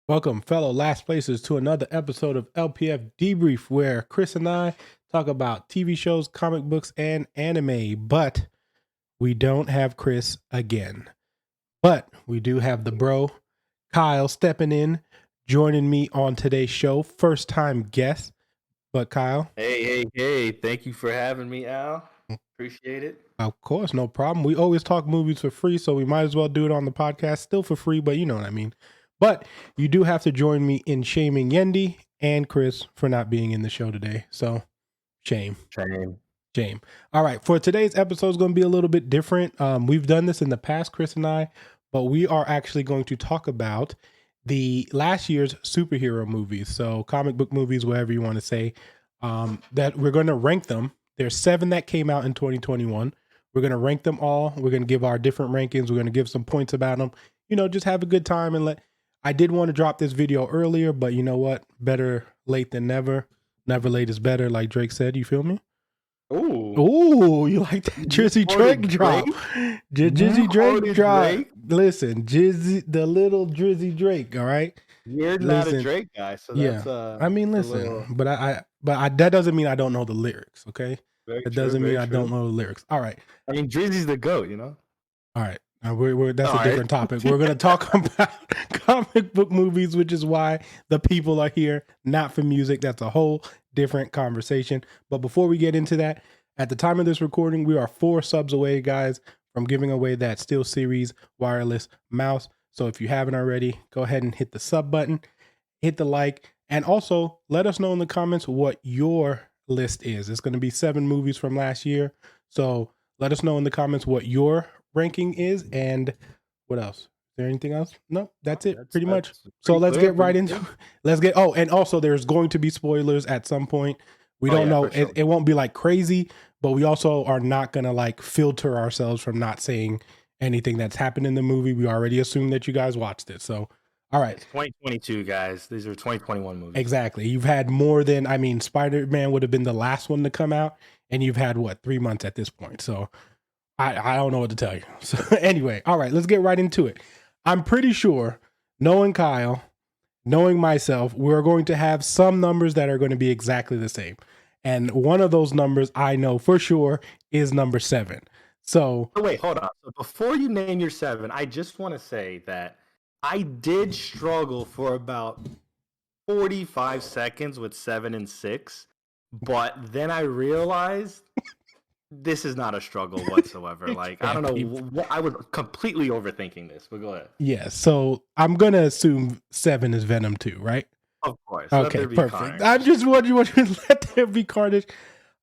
Welcome, fellow last places, to another episode of LPF Debrief, where Chris and I talk about TV shows, comic books, and anime. But we don't have Chris again. But we do have the bro, Kyle, stepping in, joining me on today's show. First time guest. But Kyle, Hey. Thank you for having me, Al. Appreciate it. of course, no problem. We always talk movies for free, so we might as well do it on the podcast. Still for free, but you know what I mean. But you do have to join me in shaming Yendi and Chris for not being in the show today. So shame. All right. For today's episode is going to be a little bit different. We've done this in the past, Chris and I, but we are actually going to talk about the last year's superhero movies. So comic book movies, whatever you want to say, that we're going to rank them. There's 7 that came out in 2021. We're going to rank them all. We're going to give our different rankings. We're going to give some points about them. You know, just have a good time and I did want to drop this video earlier, but you know what? Better late than never. Never late is better, like Drake said. You feel me? Ooh, You like that Drizzy Drake drop? Drizzy Drake drop. Listen, the little Drizzy Drake. All right. You're not a Drake guy, so that's I mean, listen, but I that doesn't mean I don't know the lyrics. Okay, that doesn't mean I don't know the lyrics. All right. I mean, Drizzy's the GOAT, you know. All right. That's a different topic. We're going to talk about comic book movies, which is why the people are here, not for music. That's a whole different conversation. But before we get into that, at the time of this recording, we are 4 subs away, guys, from giving away that SteelSeries wireless mouse. So if you haven't already, go ahead and hit the sub button, hit the like, and also let us know in the comments what your list is. It's going to be 7 movies from last year. So let us know in the comments what your ranking is, and what else? Is there anything else? No, that's it. Pretty much. So let's get right into and also there's going to be spoilers at some point. We don't know. Sure. It won't be like crazy, but we also are not going to like filter ourselves from not saying anything that's happened in the movie. We already assume that you guys watched it. So, all right. It's 2022, guys. These are 2021 movies. Exactly. You've had more than, I mean, Spider-Man would have been the last one to come out, and you've had, 3 months at this point. So I don't know what to tell you. So anyway, all right, let's get right into it. I'm pretty sure, knowing Kyle, knowing myself, we're going to have some numbers that are going to be exactly the same. And one of those numbers I know for sure is number 7. So wait, hold on. So before you name your 7, I just want to say that I did struggle for about 45 seconds with 7 and 6, but then I realized this is not a struggle whatsoever. Like, I don't know. I was completely overthinking this, but go ahead. Yeah, so I'm going to assume 7 is Venom 2, right? Of course. Okay, perfect. Carnage. I just want you to let there be carnage.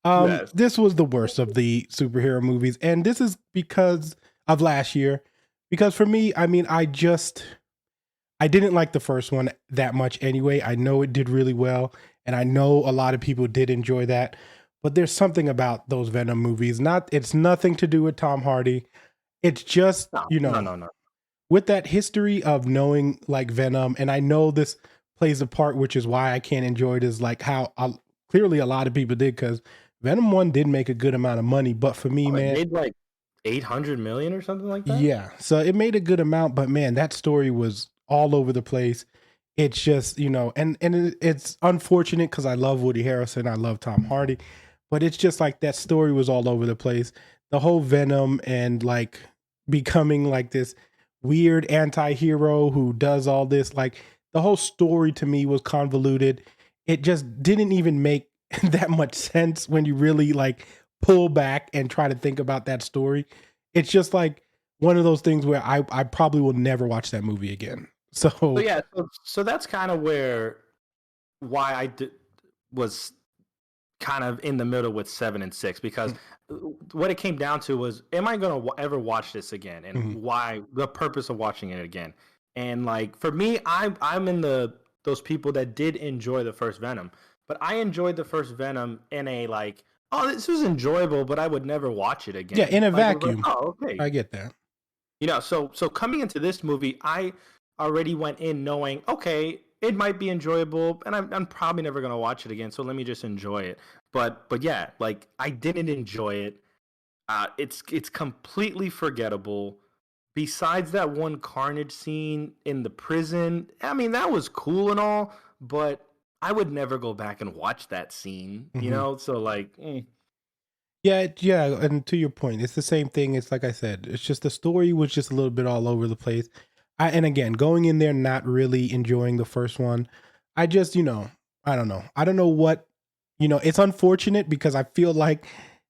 Yes. This was the worst of the superhero movies, and this is because of last year. Because for me, I mean, I didn't like the first one that much anyway. I know it did really well, and I know a lot of people did enjoy that. But there's something about those Venom movies. It's nothing to do with Tom Hardy. It's just, no. With that history of knowing like Venom, and I know this plays a part, which is why I can't enjoy it, is like how clearly a lot of people did, because Venom 1 did make a good amount of money. But for me, man, it made like 800 million or something like that. Yeah. So it made a good amount, but man, that story was all over the place. It's just, and it's unfortunate because I love Woody Harrelson. I love Tom Hardy. But it's just like that story was all over the place. The whole Venom and like becoming like this weird anti-hero who does all this, like the whole story to me was convoluted. It just didn't even make that much sense when you really like pull back and try to think about that story. It's just like one of those things where I probably will never watch that movie again. So yeah, so that's kind of why I was kind of in the middle with 7 and 6, because what it came down to was, am I going to ever watch this again, and why, the purpose of watching it again. And like for me, I'm in those people that did enjoy the first Venom, but I enjoyed the first Venom in a like, oh, this was enjoyable, but I would never watch it again. Yeah, in a vacuum. Like, oh, okay, I get that. So coming into this movie, I already went in knowing, okay, it might be enjoyable, and I'm probably never gonna watch it again. So let me just enjoy it. But yeah, like I didn't enjoy it. It's completely forgettable. besides that one Carnage scene in the prison, I mean, that was cool and all, but I would never go back and watch that scene, you know? So, like, Yeah, and to your point, it's the same thing. It's like I said, it's just the story was just a little bit all over the place. And again, going in there not really enjoying the first one, I just, I don't know. I don't know what, it's unfortunate because I feel like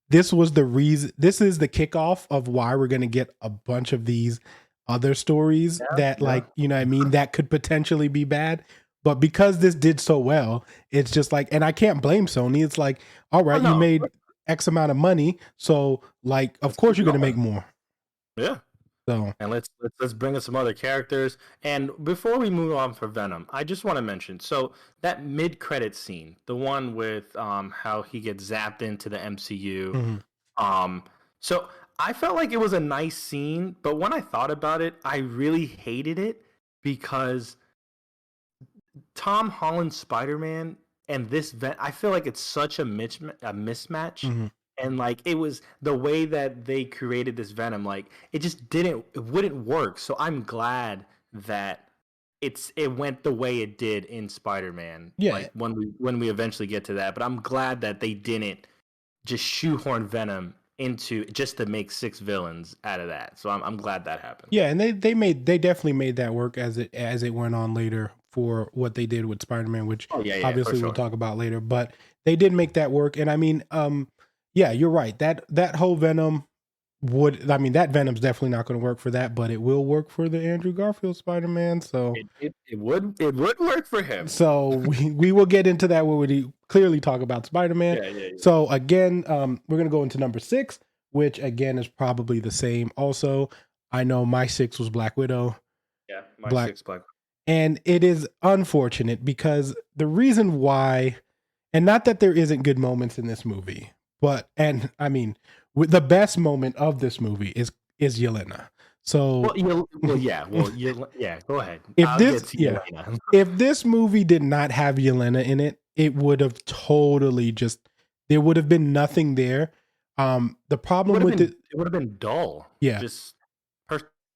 this was the reason, this is the kickoff of why we're going to get a bunch of these other stories that yeah. like, what I mean, that could potentially be bad. But because this did so well, it's just like, and I can't blame Sony. It's like, all right, you no, made X amount of money, so like, of course you're going to make more. Yeah. So, and let's bring us some other characters. And before we move on for Venom, I just want to mention, so that mid-credit scene, the one with how he gets zapped into the MCU. So I felt like it was a nice scene, but when I thought about it, I really hated it because Tom Holland's Spider-Man and this I feel like it's such a mismatch. And like it was the way that they created this Venom, like it wouldn't work. So I'm glad that it went the way it did in Spider-Man. Yeah. Like when we eventually get to that. But I'm glad that they didn't just shoehorn Venom into just to make 6 villains out of that. So I'm glad that happened. Yeah, and they definitely made that work as it went on later for what they did with Spider-Man, which obviously we'll talk about later. But they did make that work, and I mean, yeah, you're right. That whole Venom that Venom's definitely not going to work for that, but it will work for the Andrew Garfield Spider-Man. So it would work for him. So we will get into that when we clearly talk about Spider-Man. Yeah. So again, we're gonna go into number 6, which again is probably the same. Also, I know my 6 was Black Widow. Yeah, my 6 Black Widow. And it is unfortunate because the reason why, and not that there isn't good moments in this movie, but and I mean, the best moment of this movie is Yelena. So go ahead. If this movie did not have Yelena in it, it would have totally there would have been nothing there. The problem with it would have been dull. Yeah, just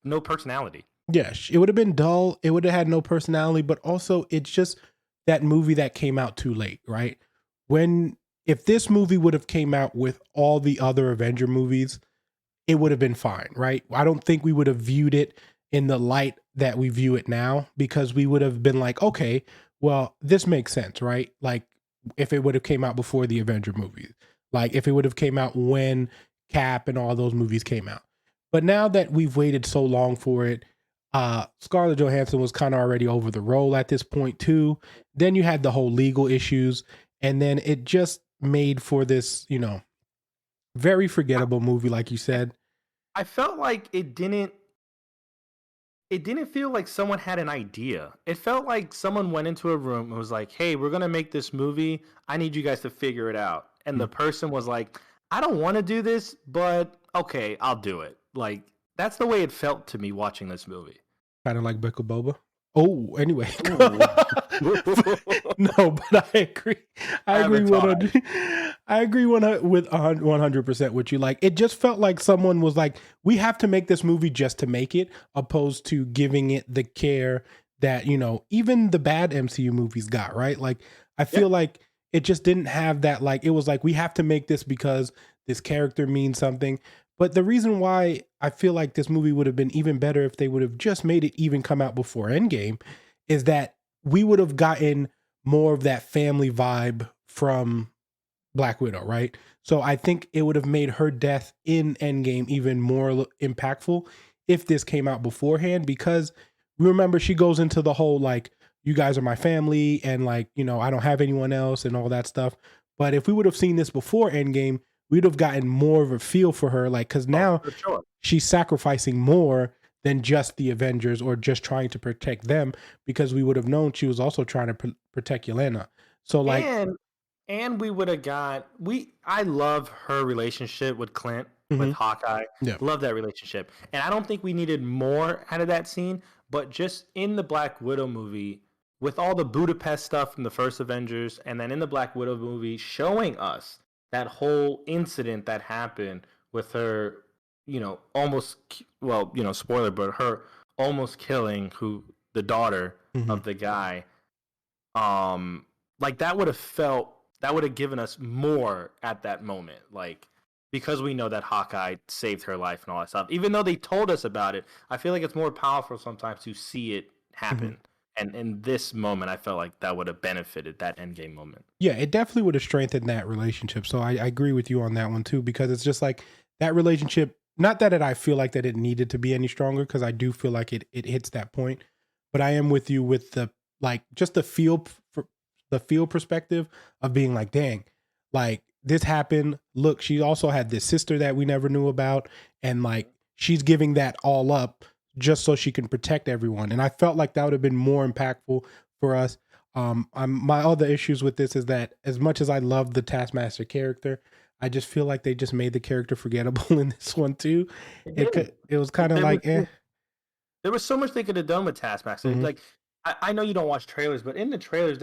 no personality. Yeah, it would have been dull. It would have had no personality, but also it's just that movie that came out too late, right? If this movie would have came out with all the other Avenger movies, it would have been fine, right? I don't think we would have viewed it in the light that we view it now because we would have been like, okay, well, this makes sense, right? Like if it would have came out before the Avenger movies, like if it would have came out when Cap and all those movies came out. But now that we've waited so long for it, Scarlett Johansson was kind of already over the role at this point too. Then you had the whole legal issues, and then it just made for this, very forgettable movie, like you said. I felt like it didn't feel like someone had an idea. It felt like someone went into a room and was like, hey, we're going to make this movie. I need you guys to figure it out. And the person was like, I don't want to do this, but okay, I'll do it. Like, that's the way it felt to me watching this movie. Kind of like Becca Boba. Oh, anyway. No, but I agree. I agree with 100% with you. Like, it just felt like someone was like, we have to make this movie just to make it, opposed to giving it the care that, even the bad MCU movies got, right? Like, I feel like it just didn't have that, like, it was like, we have to make this because this character means something. But the reason why I feel like this movie would have been even better if they would have just made it even come out before Endgame is that we would have gotten more of that family vibe from Black Widow, right? So I think it would have made her death in Endgame even more impactful if this came out beforehand, because remember she goes into the whole like, you guys are my family and like, I don't have anyone else and all that stuff. But if we would have seen this before Endgame, we'd have gotten more of a feel for her, like, because now she's sacrificing more than just the Avengers or just trying to protect them, because we would have known she was also trying to protect Yelena. So like, and we would have I love her relationship with Clint, with Hawkeye. Yeah. Love that relationship. And I don't think we needed more out of that scene, but just in the Black Widow movie, with all the Budapest stuff from the first Avengers, and then in the Black Widow movie showing us that whole incident that happened with her almost, well, spoiler, but her almost killing the daughter Mm-hmm. of the guy, like that would have given us more at that moment, like, because we know that Hawkeye saved her life and all that stuff. Even though they told us about it, I feel like it's more powerful sometimes to see it happen. Mm-hmm. And in this moment, I felt like that would have benefited that Endgame moment. Yeah, it definitely would have strengthened that relationship. So I agree with you on that one too, because it's just like that relationship. Not that I feel like that it needed to be any stronger, because I do feel like it hits that point. But I am with you with the like just the feel perspective of being like, dang, like this happened. Look, she also had this sister that we never knew about, and like she's giving that all up just so she can protect everyone. And I felt like that would have been more impactful for us. My other issues with this is that as much as I love the Taskmaster character, I just feel like they just made the character forgettable in this one too. It was kind of There was like, eh. there was so much they could have done with Taskmaster. Mm-hmm. Like, I know you don't watch trailers, but in the trailers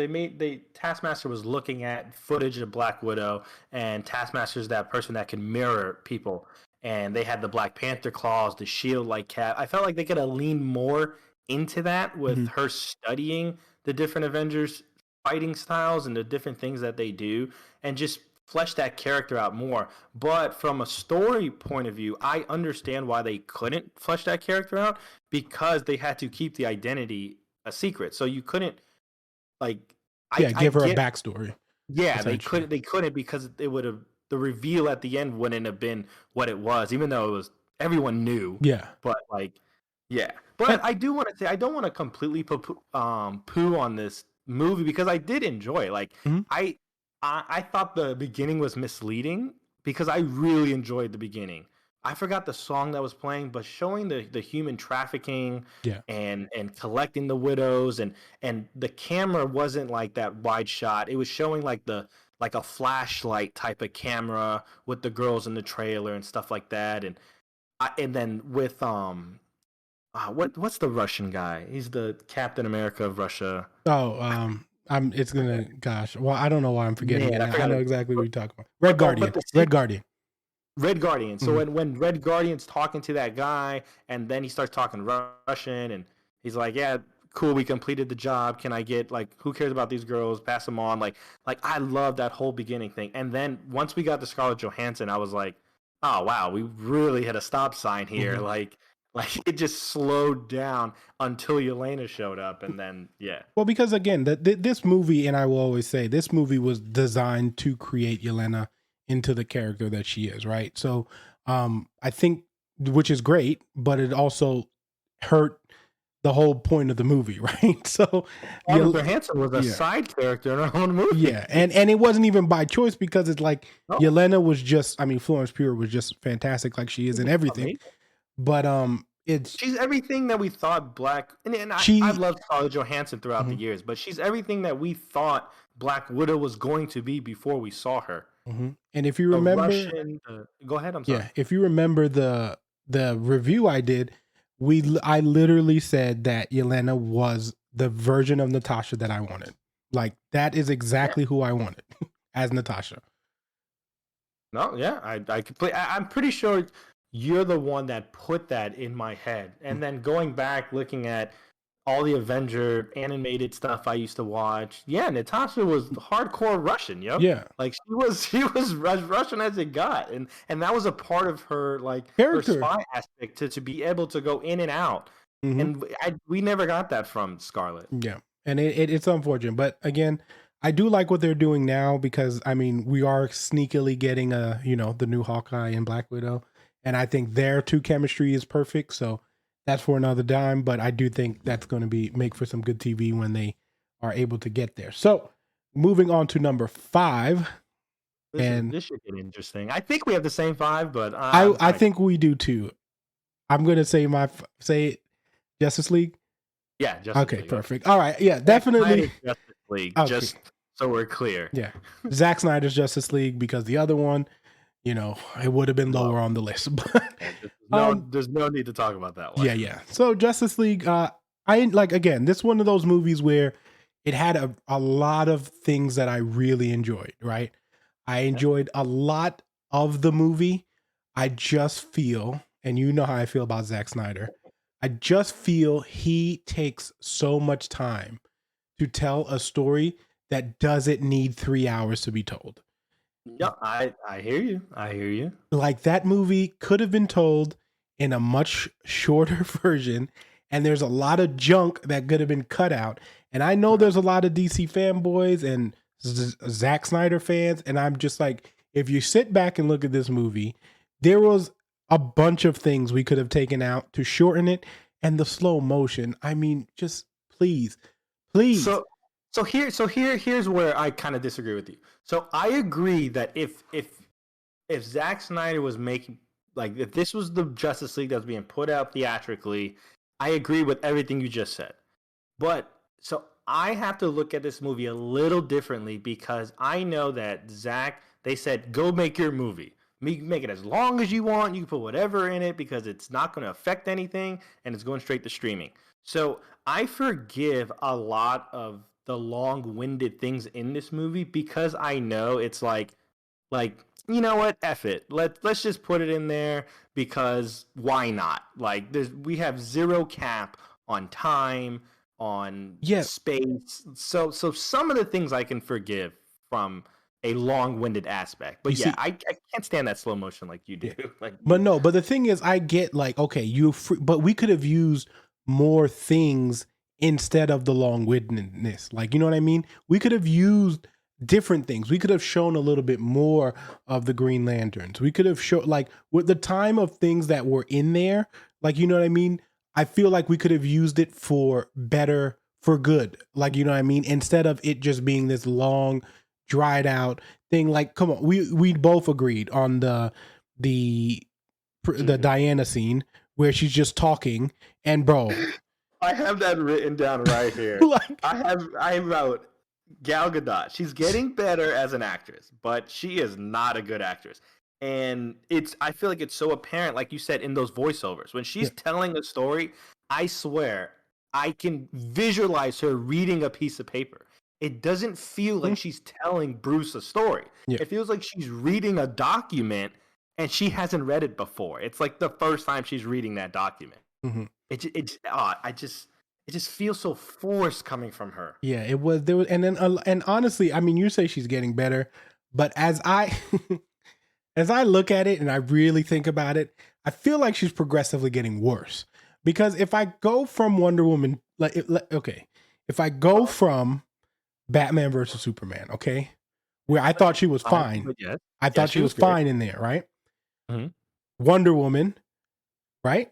Taskmaster was looking at footage of Black Widow, and Taskmaster is that person that can mirror people. And they had the Black Panther claws, the shield like cap. I felt like they could have leaned more into that with Mm-hmm. her studying the different Avengers fighting styles and the different things that they do, and just flesh that character out more. But from a story point of view, I understand why they couldn't flesh that character out, because they had to keep the identity a secret. So you couldn't, like, Yeah, I give her a get, backstory. yeah, Essentially. they couldn't, because it would have, the reveal at the end wouldn't have been what it was, even though it was, everyone knew. Yeah. But like, yeah. And But I do want to say, I don't want to completely poo on this movie, because I did enjoy it. Like, mhm. I thought the beginning was misleading, because I really enjoyed the beginning. I forgot the song that was playing, but showing the human trafficking Yeah. and collecting the widows, and the camera wasn't like that wide shot. It was showing like a flashlight type of camera with the girls in the trailer and stuff like that. And then with what's the Russian guy? He's the Captain America of Russia. Oh, it's gonna. Gosh, well, I don't know why I'm forgetting it Man, I now. I forgot know it. exactly what you're talking about. Red But Guardian. the Red Guardian. Red Guardian. So Mhm. when Red Guardian's talking to that guy, and then he starts talking Russian, and he's like, "Yeah, cool, we completed the job. Can I get, like, who cares about these girls? Pass them on." Like I love that whole beginning thing. And then once we got to Scarlett Johansson, I was like, "Oh wow, we really hit a stop sign here." Mhm. Like it just slowed down until Yelena showed up, and then yeah. Well, because again, this movie, and I will always say, this movie was designed to create Yelena into the character that she is, right? So, I think, which is great, but it also hurt the whole point of the movie, right? So, Scarlett Yel- Johansson was a yeah, side character in her own movie. yeah, and it wasn't even by choice, because it's like No, Yelena was just, I mean, Florence Pugh was just fantastic, like she is in everything. amazing. But it's She's everything that we thought I've she. loved Scarlett Johansson throughout the Mhm, years, but she's everything that we thought Black Widow was going to be before we saw her. mhm. And if you The remember, Russian, go ahead. I'm sorry. yeah, if you remember the review I did, I literally said that Yelena was the version of Natasha that I wanted. Like that is Yeah. exactly who I wanted as Natasha. No, yeah, I'm pretty sure you're the one that put that in my head. Mm. And then going back, looking at all the Avenger animated stuff I used to watch, yeah, Natasha was hardcore Russian, yo. Yeah, Like she was Russian as it got, and that was a part of her, like, her character. spy aspect, to be able to go in and out. Hmm. And we never got that from Scarlet. Yeah, and it's unfortunate, but again, I do like what they're doing now, because I mean we are sneakily getting the new Hawkeye and Black Widow, and I think their two chemistry is perfect. So that's for another dime, but I do think that's going to be make for some good TV when they are able to get there. So moving on to number 5, and This should get interesting. I think we have the same 5, but I think we do too. I'm going to say Justice League. yeah, Justice Okay, League. perfect. All right, yeah, Zack Snyder's definitely. Justice League, Okay. just so we're clear. Yeah. Zack Snyder's Justice League, because the other one, it would have been lower on the list. But There's no need to talk about that one. yeah. So Justice League, I like, again, this one of those movies where it had a lot of things that I really enjoyed, right? I enjoyed a lot of the movie. I just feel and you know how I feel about Zack Snyder. I just feel he takes so much time to tell a story that doesn't need 3 hours to be told. No, I hear you. I hear you. Like that movie could have been told in a much shorter version, and there's a lot of junk that could have been cut out. And I know there's a lot of DC fanboys and Zack Snyder fans, and I'm just like, if you sit back and look at this movie, there was a bunch of things we could have taken out to shorten it, and the slow motion. I mean, just please. Here's where I kind of disagree with you. So I agree that if Zack Snyder was making, like, if this was the Justice League that was being put out theatrically, I agree with everything you just said. But so I have to look at this movie a little differently because I know that Zack, they said, go make your movie. Make it as long as you want. You can put whatever in it because it's not going to affect anything and it's going straight to streaming. So I forgive a lot of the long-winded things in this movie because I know it's like you know what, F it, let's just put it in there because why not? Like we have zero cap on time, on space, so some of the things I can forgive from a long-winded aspect, but I can't stand that slow motion like you do. But the thing is, I get like, okay, but we could have used more things instead of the long-windedness. Like, you know what I mean? We could have used different things. We could have shown a little bit more of the Green Lanterns. We could have shown, like, with the time of things that were in there, like, you know what I mean? I feel like we could have used it for good. Like, you know what I mean? Instead of it just being this long, dried out thing. Like, come on, we both agreed on the Diana scene where she's just talking, and bro, I have that written down right here. I wrote Gal Gadot. She's getting better as an actress, but she is not a good actress. And I feel like it's so apparent, like you said, in those voiceovers. When she's telling a story, I swear, I can visualize her reading a piece of paper. It doesn't feel like she's telling Bruce a story. Yeah. It feels like she's reading a document and she hasn't read it before. It's like the first time she's reading that document. Mm-hmm. It just feels so forced coming from her. Yeah, it was. There was, and honestly, I mean, you say she's getting better, but as I look at it and I really think about it, I feel like she's progressively getting worse. Because if I go from Wonder Woman, if I go from Batman versus Superman, okay, where I thought she was fine, I thought she was fine in there, right? Mm-hmm. Wonder Woman, right?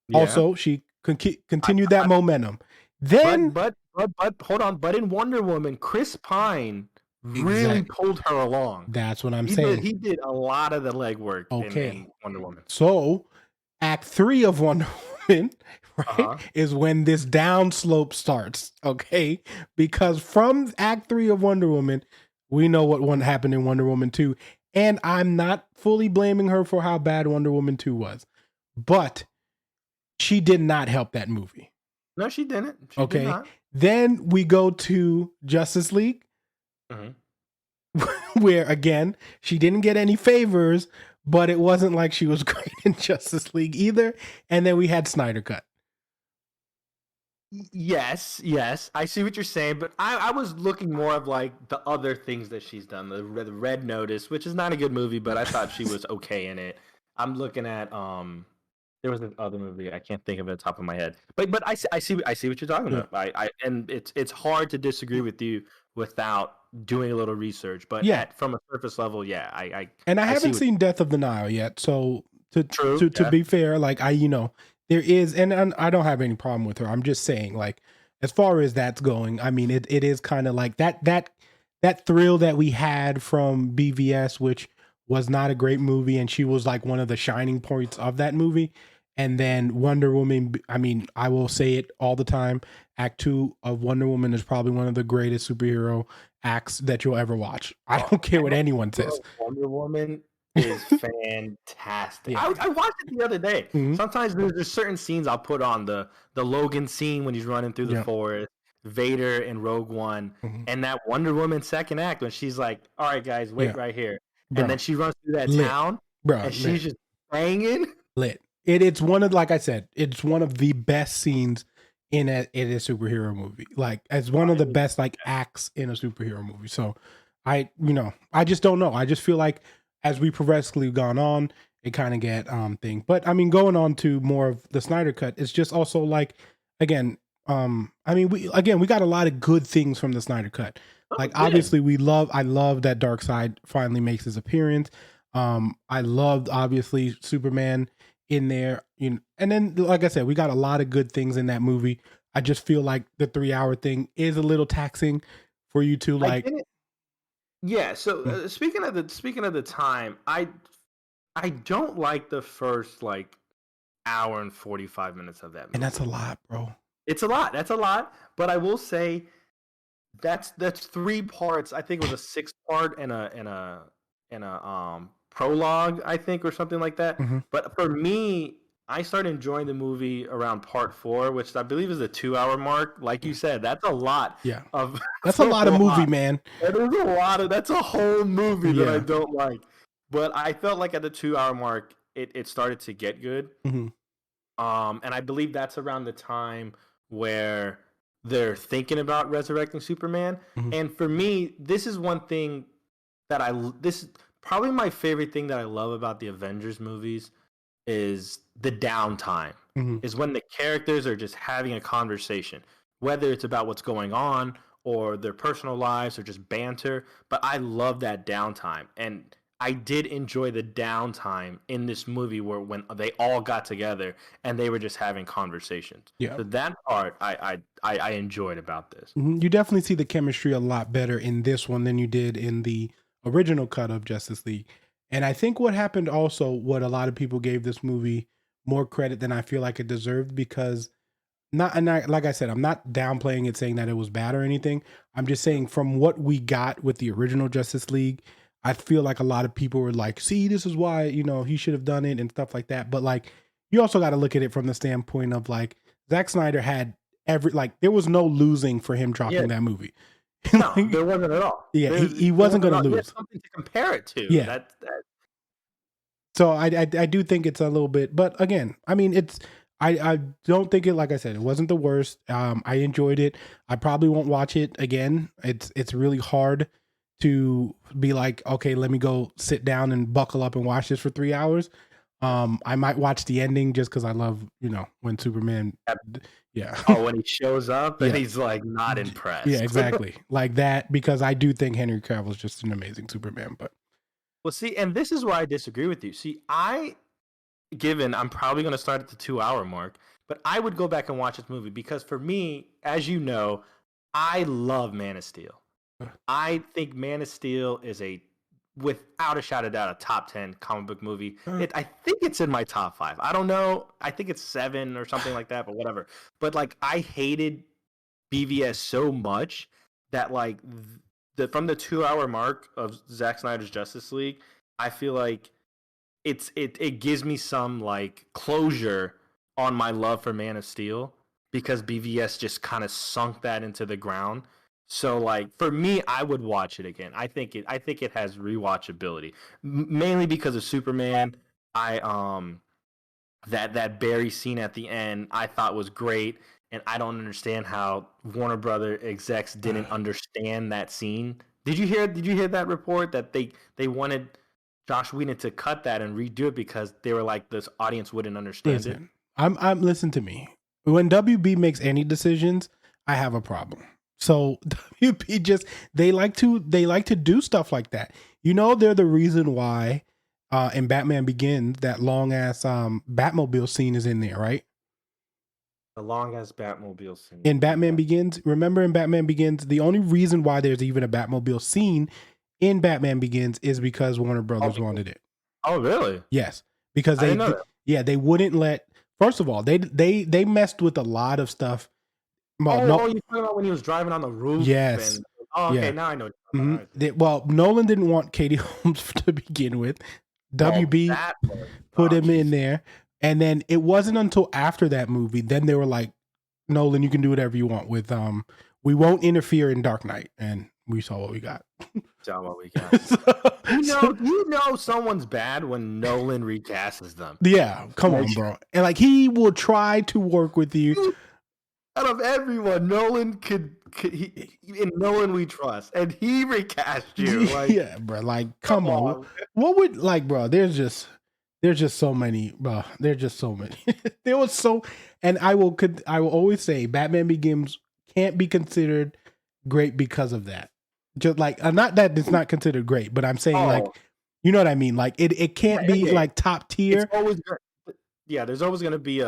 Yeah. Also, she continued that momentum. Then, but hold on. But in Wonder Woman, Chris Pine really pulled her along. That's what I'm saying. He did a lot of the legwork in Wonder Woman. So, Act 3 of Wonder Woman, right, is when this downslope starts. Okay, because from Act 3 of Wonder Woman, we know what happened in Wonder Woman 2, and I'm not fully blaming her for how bad Wonder Woman 2 was, but she did not help that movie. No, she didn't. She did not. Then we go to Justice League, where again, she didn't get any favors, but it wasn't like she was great in Justice League either. And then we had Snyder Cut. Yes, I see what you're saying, but I was looking more of like the other things that she's done. The Red Notice, which is not a good movie, but I thought she was okay in it. I'm looking at there was this other movie I can't think of it at the top of my head, but I see what you're talking about. And it's hard to disagree with you without doing a little research. But from a surface level, I haven't seen Death of the Nile yet, so to be fair, like there is, and I don't have any problem with her. I'm just saying, like, as far as that's going, I mean, it is kind of like that thrill that we had from BVS, which was not a great movie, and she was like one of the shining points of that movie. And then Wonder Woman, I mean, I will say it all the time. Act 2 of Wonder Woman is probably one of the greatest superhero acts that you'll ever watch. I don't care what anyone says. Wonder Woman is fantastic. Yeah. I watched it the other day. Mm-hmm. Sometimes there's certain scenes I'll put on, the Logan scene when he's running through the forest, Vader and Rogue One, and that Wonder Woman second act when she's like, all right, guys, wait right here. Bro, and then she runs through that town, and she's just banging. Lit. It's one of, like I said, it's one of the best scenes in a superhero movie. Like, as one of the best like acts in a superhero movie. So I just don't know. I just feel like as we progressively gone on, it kind of get thing. But I mean, going on to more of the Snyder cut, it's just also like, again, I mean, we got a lot of good things from the Snyder cut. Like, obviously I love that Darkseid finally makes his appearance. I loved, obviously, Superman in there, and then, like I said, we got a lot of good things in that movie. I just feel like the 3-hour thing is a little taxing for you to like. Yeah. So speaking of the time, I don't like the first like hour and 45 minutes of that movie. And that's a lot, bro. It's a lot. That's a lot. But I will say that's 3 parts. I think it was a 6-part and a prologue, I think, or something like that. Mm-hmm. But for me, I started enjoying the movie around part 4, which I believe is a 2-hour mark. Like you said, that's a lot. Yeah, of that's a lot of movie, man. That is a lot of. That's a whole movie that I don't like. But I felt like at the 2-hour mark, it started to get good. Mm-hmm. And I believe that's around the time where they're thinking about resurrecting Superman. Mm-hmm. And for me, this is one thing that this is probably my favorite thing that I love about the Avengers movies is the downtime. Mm-hmm. Is when the characters are just having a conversation, whether it's about what's going on or their personal lives or just banter. But I love that downtime. And I did enjoy the downtime in this movie when they all got together and they were just having conversations. Yeah. So that part I enjoyed about this. You definitely see the chemistry a lot better in this one than you did in the original cut of Justice League. And I think what happened also, what a lot of people gave this movie more credit than I feel like it deserved, because like I said, I'm not downplaying it saying that it was bad or anything. I'm just saying from what we got with the original Justice League, I feel like a lot of people were like, see, this is why, he should have done it and stuff like that. But like, you also got to look at it from the standpoint of like, Zack Snyder had there was no losing for him dropping that movie. No, there wasn't at all. Yeah, he wasn't going to lose. Something to compare it to. Yeah. So I do think it's a little bit, but again, I mean, I don't think it, like I said, it wasn't the worst. I enjoyed it. I probably won't watch it again. It's really hard to be like, okay, let me go sit down and buckle up and watch this for 3 hours. I might watch the ending just because I love, when Superman, when he shows up and he's like not impressed. Yeah, exactly. Like that, because I do think Henry Cavill is just an amazing Superman. But well, see, and this is where I disagree with you. See, I'm probably going to start at the 2-hour mark, but I would go back and watch this movie because for me, as you know, I love Man of Steel. I think Man of Steel is without a shadow of doubt, a top 10 comic book movie. I think it's in my top 5. I don't know. I think it's 7 or something like that, but whatever. But like, I hated BVS so much that like from the 2-hour mark of Zack Snyder's Justice League, I feel like it gives me some like closure on my love for Man of Steel because BVS just kind of sunk that into the ground. So like for me, I would watch it again. I think it has rewatchability, mainly because of Superman. That Barry scene at the end I thought was great, and I don't understand how Warner Brother execs didn't understand that scene. Did you hear that report that they wanted Josh Whedon to cut that and redo it because they were like this audience wouldn't understand it? Listen to me. When WB makes any decisions, I have a problem. So WB they like to do stuff like that. They're the reason why in Batman Begins that long ass Batmobile scene is in there, right? The long ass Batmobile scene. In Batman Begins, remember in Batman Begins, the only reason why there's even a Batmobile scene in Batman Begins is because Warner Brothers wanted it. Oh, really? Yes, because they wouldn't let. First of all, they messed with a lot of stuff. Well, you're talking about when he was driving on the roof? Yes. Okay, now I know. Nolan didn't want Katie Holmes to begin with. WB put him in there. And then it wasn't until after that movie, then they were like, Nolan, you can do whatever you want with, we won't interfere in Dark Knight. And we saw what we got. Saw what we got. You know someone's bad when Nolan recasts them. Yeah, come on, bro. And like he will try to work with you. Out of everyone, Nolan in Nolan we trust, and he recast you. Like, yeah, bro. Like, come on. What would bro? There's just so many, bro. There's just so many. There was so, and I will always say, Batman Begins can't be considered great because of that. Just like, not that it's not considered great, but I'm saying like, you know what I mean? Like, it can't be like top tier. It's always, there's always gonna be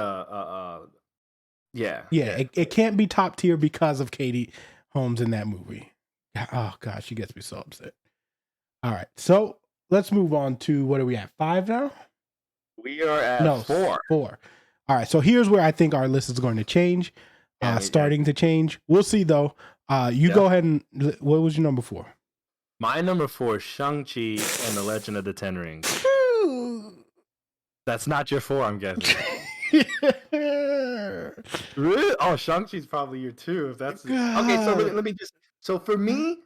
it can't be top tier because of Katie Holmes in that movie. Oh gosh, she gets me so upset. All right, so let's move on to, what are we at? 5 now? We are at 4. 4. All right, so here's where I think our list is going to change. Starting to change. We'll see though. You go ahead and, what was your number 4? My number 4 is Shang-Chi and the Legend of the Ten Rings. That's not your 4, I'm guessing. Really? Oh, Shang-Chi's probably your 2. If that's okay. So let me just. So for me,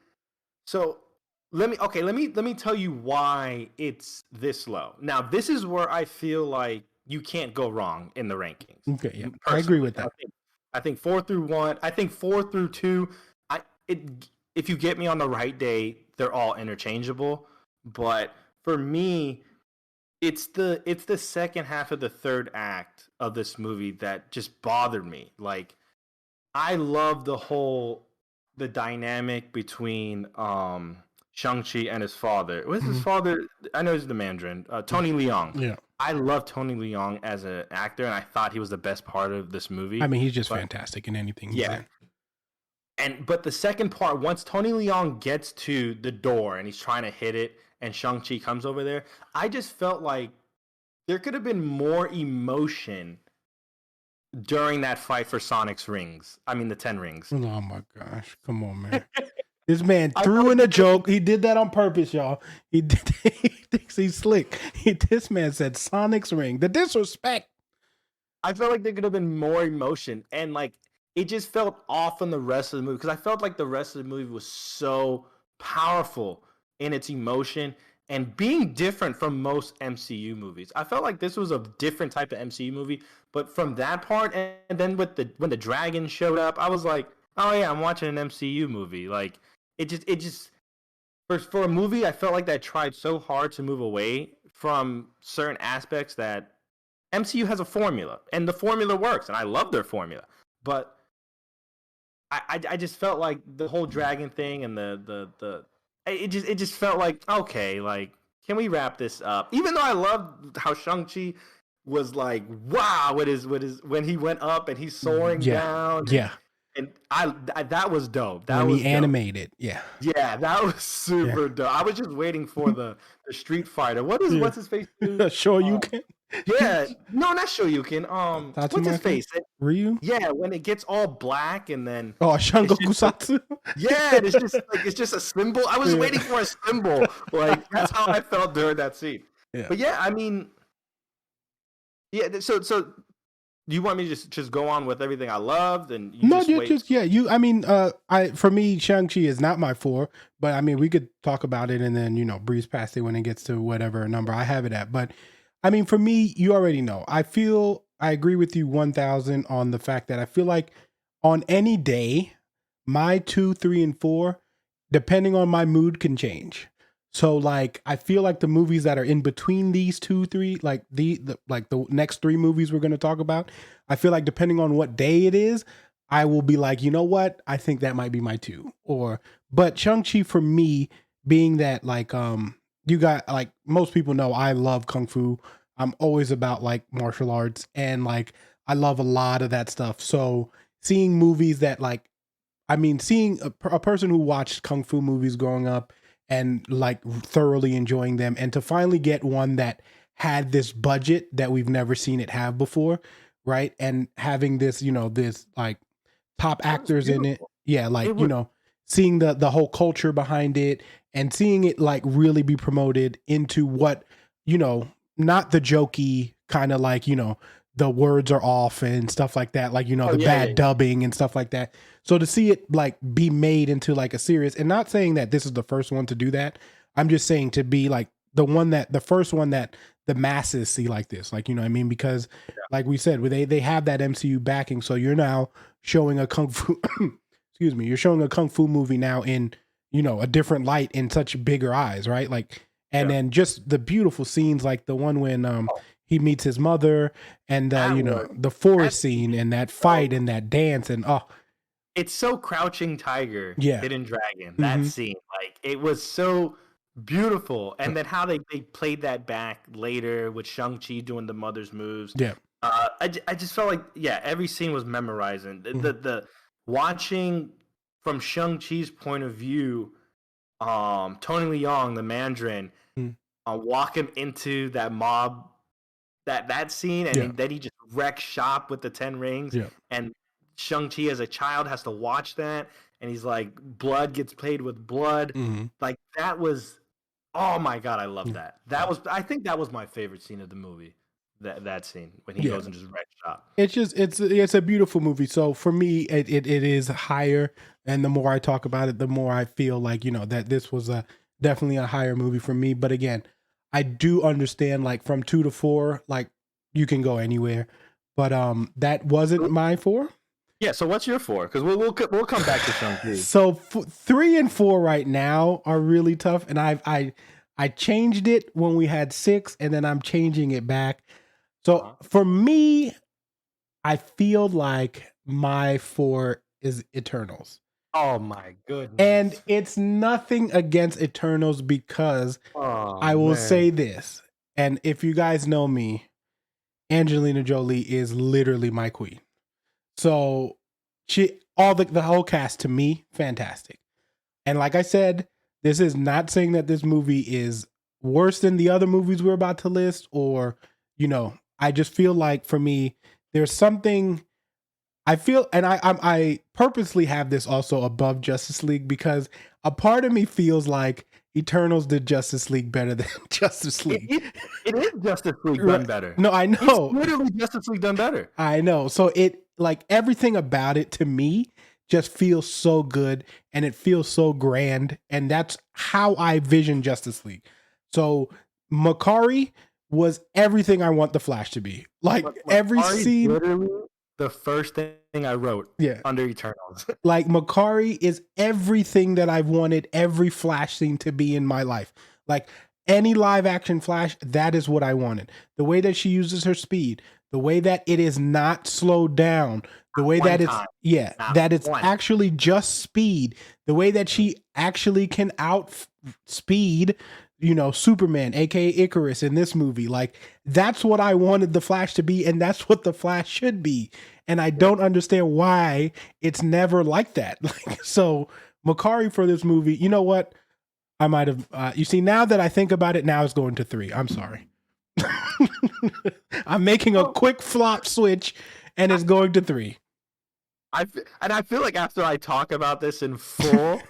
let me tell you why it's this low. Now, this is where I feel like you can't go wrong in the rankings. Okay, yeah, I agree with that. I think 4 through 1. I think 4 through 2. If you get me on the right day, they're all interchangeable. But for me, it's the second half of the third act of this movie that just bothered me. Like, I love the dynamic between Shang-Chi and his father. What's his father? I know he's the Mandarin. Tony Leung. Yeah. I love Tony Leung as an actor, and I thought he was the best part of this movie. I mean, he's just fantastic in anything he's in. But the second part, once Tony Leung gets to the door and he's trying to hit it, and Shang-Chi comes over there, I just felt like there could have been more emotion during that fight for Sonic's rings. I mean, the 10 rings. Oh my gosh. Come on, man. This man threw in a joke. He did that on purpose, y'all. He thinks he's slick. This man said Sonic's ring. The disrespect. I felt like there could have been more emotion, and like it just felt off from the rest of the movie, because I felt like the rest of the movie was so powerful in its emotion and being different from most MCU movies. I felt like this was a different type of MCU movie, but from that part, and then when the dragon showed up, I was like, oh yeah, I'm watching an MCU movie. Like it just for a movie, I felt like that tried so hard to move away from certain aspects that MCU has a formula, and the formula works, and I love their formula. But I just felt like the whole dragon thing and it just felt like, okay, like, can we wrap this up? Even though I loved how Shang-Chi was like, wow, when he went up and he's soaring down. Yeah. And I that was dope. That when was he animated, yeah. Yeah, that was super dope. I was just waiting for the Street Fighter. What's his face do? Sure you can. Yeah, no, not Shoryuken. What's his face? Ryu? Yeah, when it gets all black and then Shango Kusatsu. Yeah, it's just a symbol. I was waiting for a symbol. Like that's how I felt during that scene. Yeah. But yeah, I mean, yeah. So you want me to just go on with everything I loved and I mean, for me, Shang-Chi is not my 4, but I mean, we could talk about it and then breeze past it when it gets to whatever number I have it at. But I mean, for me, you already know. I agree with you 1,000 on the fact that I feel like on any day, my 2, 3, and 4, depending on my mood, can change. So like, I feel like the movies that are in between these 2, 3, like the next 3 movies we're going to talk about, I feel like depending on what day it is, I will be like, you know what? I think that might be my 2. But Shang-Chi for me, being that like, you got, like, most people know I love Kung Fu. I'm always about like martial arts, and like I love a lot of that stuff. So seeing movies that like, I mean, seeing a person who watched Kung Fu movies growing up and like thoroughly enjoying them, and to finally get one that had this budget that we've never seen it have before, right? And having this, this like top actors in it. Yeah, like, seeing the whole culture behind it and seeing it like really be promoted into what, not the jokey kind of like, the words are off and stuff like that. Like, bad dubbing and stuff like that. So to see it like be made into like a series, and not saying that this is the first one to do that. I'm just saying to be like the first one that the masses see like this, like, you know what I mean? Because like we said, they have that MCU backing. So you're now showing a Kung Fu, excuse me, you're showing a Kung Fu movie now in, you know, a different light in such bigger eyes, right? Like, and then just the beautiful scenes, like the one when he meets his mother and you know, the forest scene and that fight and that dance and it's so Crouching Tiger, Hidden Dragon. That scene, like, it was so beautiful. And then how they played that back later with Shang-Chi doing the mother's moves. Yeah. I just felt like, every scene was memorizing. The watching from Shang-Chi's point of view, Tony Leung, the Mandarin, walk him into that mob, that scene, and then he just wrecks shop with the 10 rings. Yeah. And Shang-Chi as a child has to watch that, and he's like, blood gets played with blood. Like, that was, oh my God, I love that. I think that was my favorite scene of the movie. That scene when he goes and just wrecks shop. It's just it's a beautiful movie. So for me, it is higher, and the more I talk about it, the more I feel like, you know, that this was definitely a higher movie for me. But again, I do understand, like, from 2 to 4, like, you can go anywhere. But that wasn't my 4. Yeah, so what's your 4? Because we'll come back to Shang-Chi. So 3 and 4 right now are really tough, and I changed it when we had 6, and then I'm changing it back. So for me, I feel like my 4 is Eternals. Oh my goodness! And it's nothing against Eternals, because I will say this, and if you guys know me, Angelina Jolie is literally my queen. So the whole cast, to me, fantastic. And like I said, this is not saying that this movie is worse than the other movies we're about to list, or, you know, I just feel like, for me, there's something I feel, and I purposely have this also above Justice League, because a part of me feels like Eternals did Justice League better than Justice League. It is Justice League done better. No, I know. It's literally Justice League done better. I know. So it, like, everything about it to me just feels so good, and it feels so grand, and that's how I vision Justice League. So Makari was everything I want the Flash to be. Like, every scene, literally the first thing I wrote under Eternals. Like, Makari is everything that I've wanted every Flash scene to be in my life. Like, any live action Flash, that is what I wanted. The way that she uses her speed, the way that it is not slowed down, the way that it's actually just speed, the way that she actually can outspeed, you know, Superman, aka Icarus, in this movie. Like, that's what I wanted the Flash to be, and that's what the Flash should be. And I don't understand why it's never like that. Like, so Makari for this movie, you know what? I might have, you see, now that I think about it, now it's going to 3. I'm sorry. I'm making a quick flop switch, and it's going to 3. I feel like after I talk about this in full,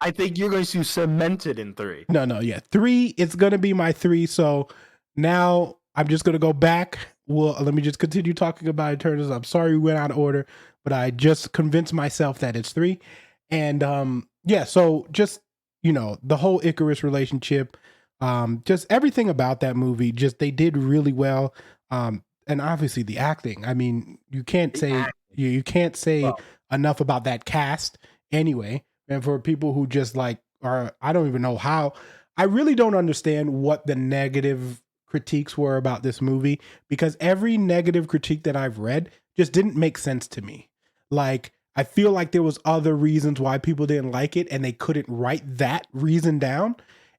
I think you're going to cement it in 3. No, 3, it's going to be my 3. So now I'm just going to go back. Well, let me just continue talking about Eternals. I'm sorry we went out of order, but I just convinced myself that it's 3. And so just, you know, the whole Icarus relationship, just everything about that movie, just they did really well. And obviously the acting. I mean, you can't say enough about that cast anyway. And for people who just like are, I don't even know how, I really don't understand what the negative critiques were about this movie, because every negative critique that I've read just didn't make sense to me. Like, I feel like there was other reasons why people didn't like it, and they couldn't write that reason down.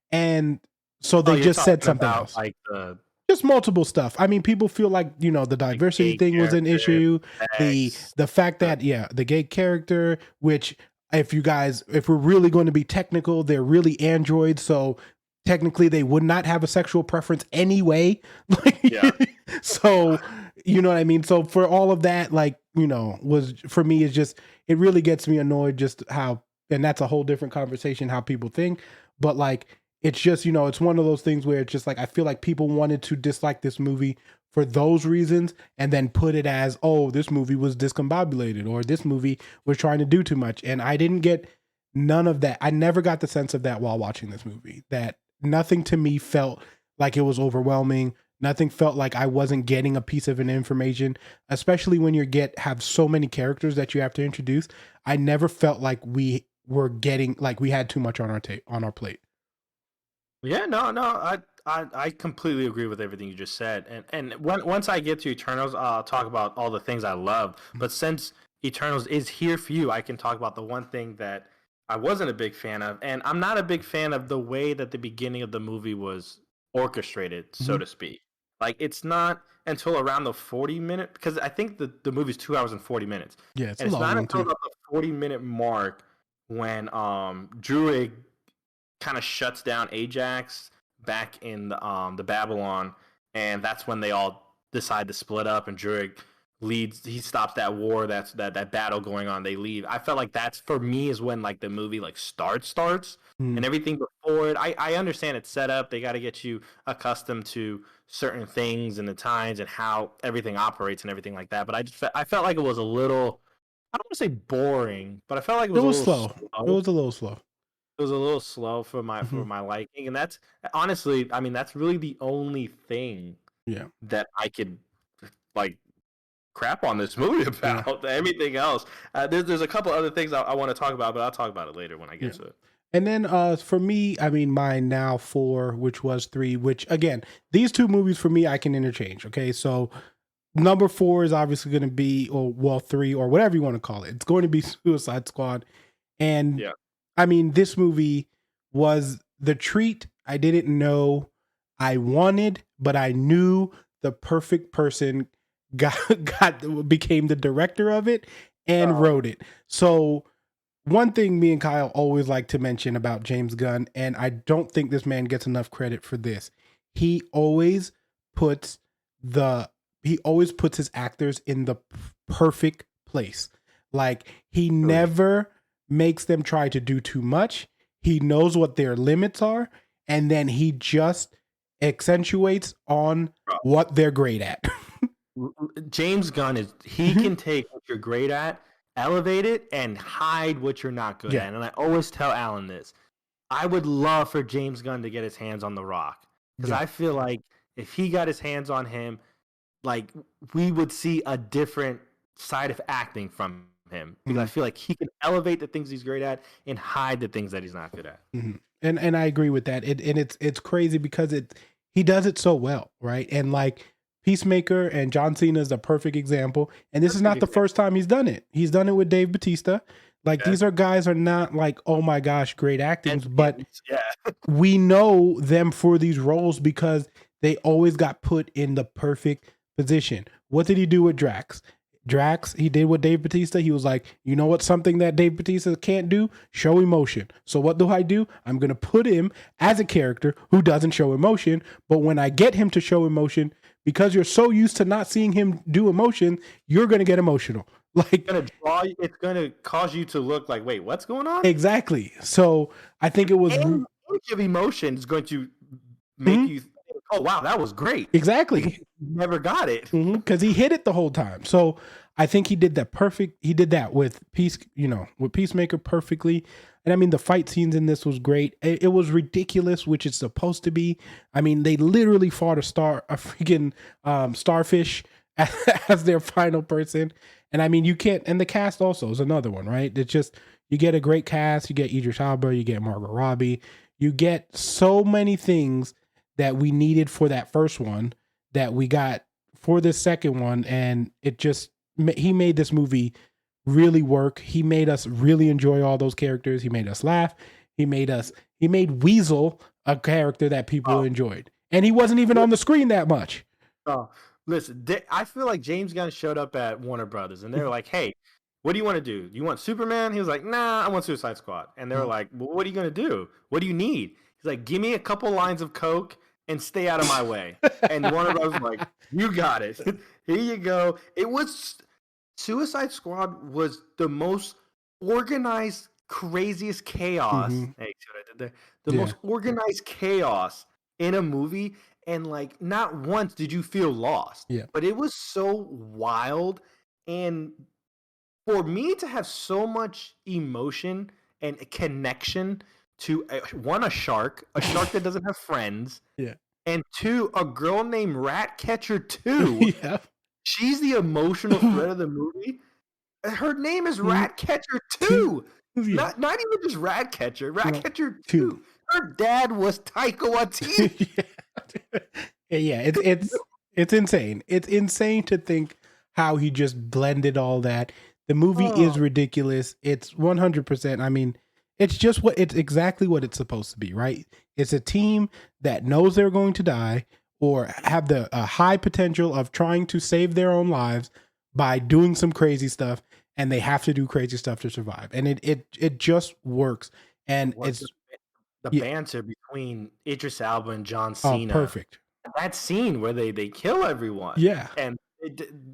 And so they just said something else. Like just multiple stuff. I mean, people feel like, you know, the diversity thing was an issue. The fact that, the gay character, which if we're really going to be technical, they're really androids. So technically they would not have a sexual preference anyway. So, you know what I mean? So for all of that, like, you know, was, for me, is just, it really gets me annoyed just how, and that's a whole different conversation, how people think. But like, it's just, you know, it's one of those things where it's just like, I feel like people wanted to dislike this movie for those reasons and then put it as, oh, this movie was discombobulated or this movie was trying to do too much. And I didn't get none of that. I never got the sense of that while watching this movie, that nothing to me felt like it was overwhelming. Nothing felt like I wasn't getting a piece of an information, especially when have so many characters that you have to introduce. I never felt like we were getting, like we had too much on our plate. Yeah, no, I completely agree with everything you just said. And once I get to Eternals, I'll talk about all the things I love. But since Eternals is here for you, I can talk about the one thing that I wasn't a big fan of. And I'm not a big fan of the way that the beginning of the movie was orchestrated, so to speak. Like, it's not until around the 40-minute, because I think the movie's 2 hours and 40 minutes. Yeah, and it's not until about the 40-minute mark when Druig kind of shuts down Ajax back in the Babylon, and that's when they all decide to split up, and Druig leads. He stops that war. That's that battle going on. They leave. I felt like that's, for me, is when like the movie like starts, and everything before it. I understand it's set up. They got to get you accustomed to certain things and the times and how everything operates and everything like that. But I felt like it was a little, I don't want to say boring, but I felt like it was a little slow. It was a little slow. It was a little slow for my liking, and that's honestly, I mean, that's really the only thing that I could like crap on this movie about. Everything else, there's a couple other things I want to talk about, but I'll talk about it later when I get to it. And then for me, I mean, mine now 4, which was 3, which again, these two movies for me, I can interchange. Okay, so number 4 is obviously going to be, 3 or whatever you want to call it. It's going to be Suicide Squad. And I mean, this movie was the treat I didn't know I wanted, but I knew the perfect person became the director of it and wrote it. So one thing me and Kyle always like to mention about James Gunn, and I don't think this man gets enough credit for this, he always puts his actors in the perfect place. Like, he never makes them try to do too much. He knows what their limits are, and then he just accentuates on what they're great at. James Gunn he can take what you're great at, elevate it, and hide what you're not good at. And I always tell Alan this. I would love for James Gunn to get his hands on The Rock, because I feel like if he got his hands on him, like, we would see a different side of acting from him, because I feel like he can elevate the things he's great at and hide the things that he's not good at. And I agree with that. It's crazy because he does it so well, right? And like, Peacemaker and John Cena is a perfect example. And this is not the first time he's done it. He's done it with Dave Bautista. Like, these guys are not like, oh my gosh, great actings, but we know them for these roles because they always got put in the perfect position. What did he do with Drax? He did with Dave Bautista. He was like, you know what? Something that Dave Bautista can't do? Show emotion. So what do? I'm going to put him as a character who doesn't show emotion. But when I get him to show emotion, because you're so used to not seeing him do emotion, you're going to get emotional. Like, it's going to cause you to look like, wait, what's going on? Exactly. So I think it was of emotion is going to make you think, oh wow, that was great. Exactly. Never got it because he hit it the whole time. So I think he did that perfect. He did that with Peacemaker perfectly. And I mean, the fight scenes in this was great. It was ridiculous, which it's supposed to be. I mean, they literally fought a freaking starfish as their final person. And I mean, you can't, and the cast also is another one, right? It's just, you get a great cast. You get Idris Elba, you get Margot Robbie, you get so many things that we needed for that first one that we got for this second one. And he made this movie really work. He made us really enjoy all those characters. He made us laugh. He made Weasel a character that people enjoyed. And he wasn't even on the screen that much. Listen, I feel like James Gunn showed up at Warner Brothers and they were like, hey, what do you want to do? You want Superman? He was like, nah, I want Suicide Squad. And they were like, well, what are you going to do? What do you need? He's like, give me a couple lines of Coke and stay out of my way. And Warner Brothers was like, you got it. Here you go. Suicide Squad was the most organized, craziest chaos. Hey, see what I did there? The most organized chaos in a movie. and like not once did you feel lost. Yeah. But it was so wild, and for me to have so much emotion and a connection to one, a shark that doesn't have friends, Yeah. and two, a girl named Ratcatcher 2. Yeah. She's the emotional thread of the movie. Her name is Ratcatcher 2. Yeah. Not even just Ratcatcher. Ratcatcher 2. Two. Her dad was Taika Waititi. Yeah, it's insane. It's insane to think how he just blended all that. The movie is ridiculous. It's 100%. I mean, it's exactly what it's supposed to be, right? It's a team that knows they're going to die or have the high potential of trying to save their own lives by doing some crazy stuff, and they have to do crazy stuff to survive. And it just works. And it's the banter between Idris Elba and John Cena. Perfect. That scene where they kill everyone. Yeah. And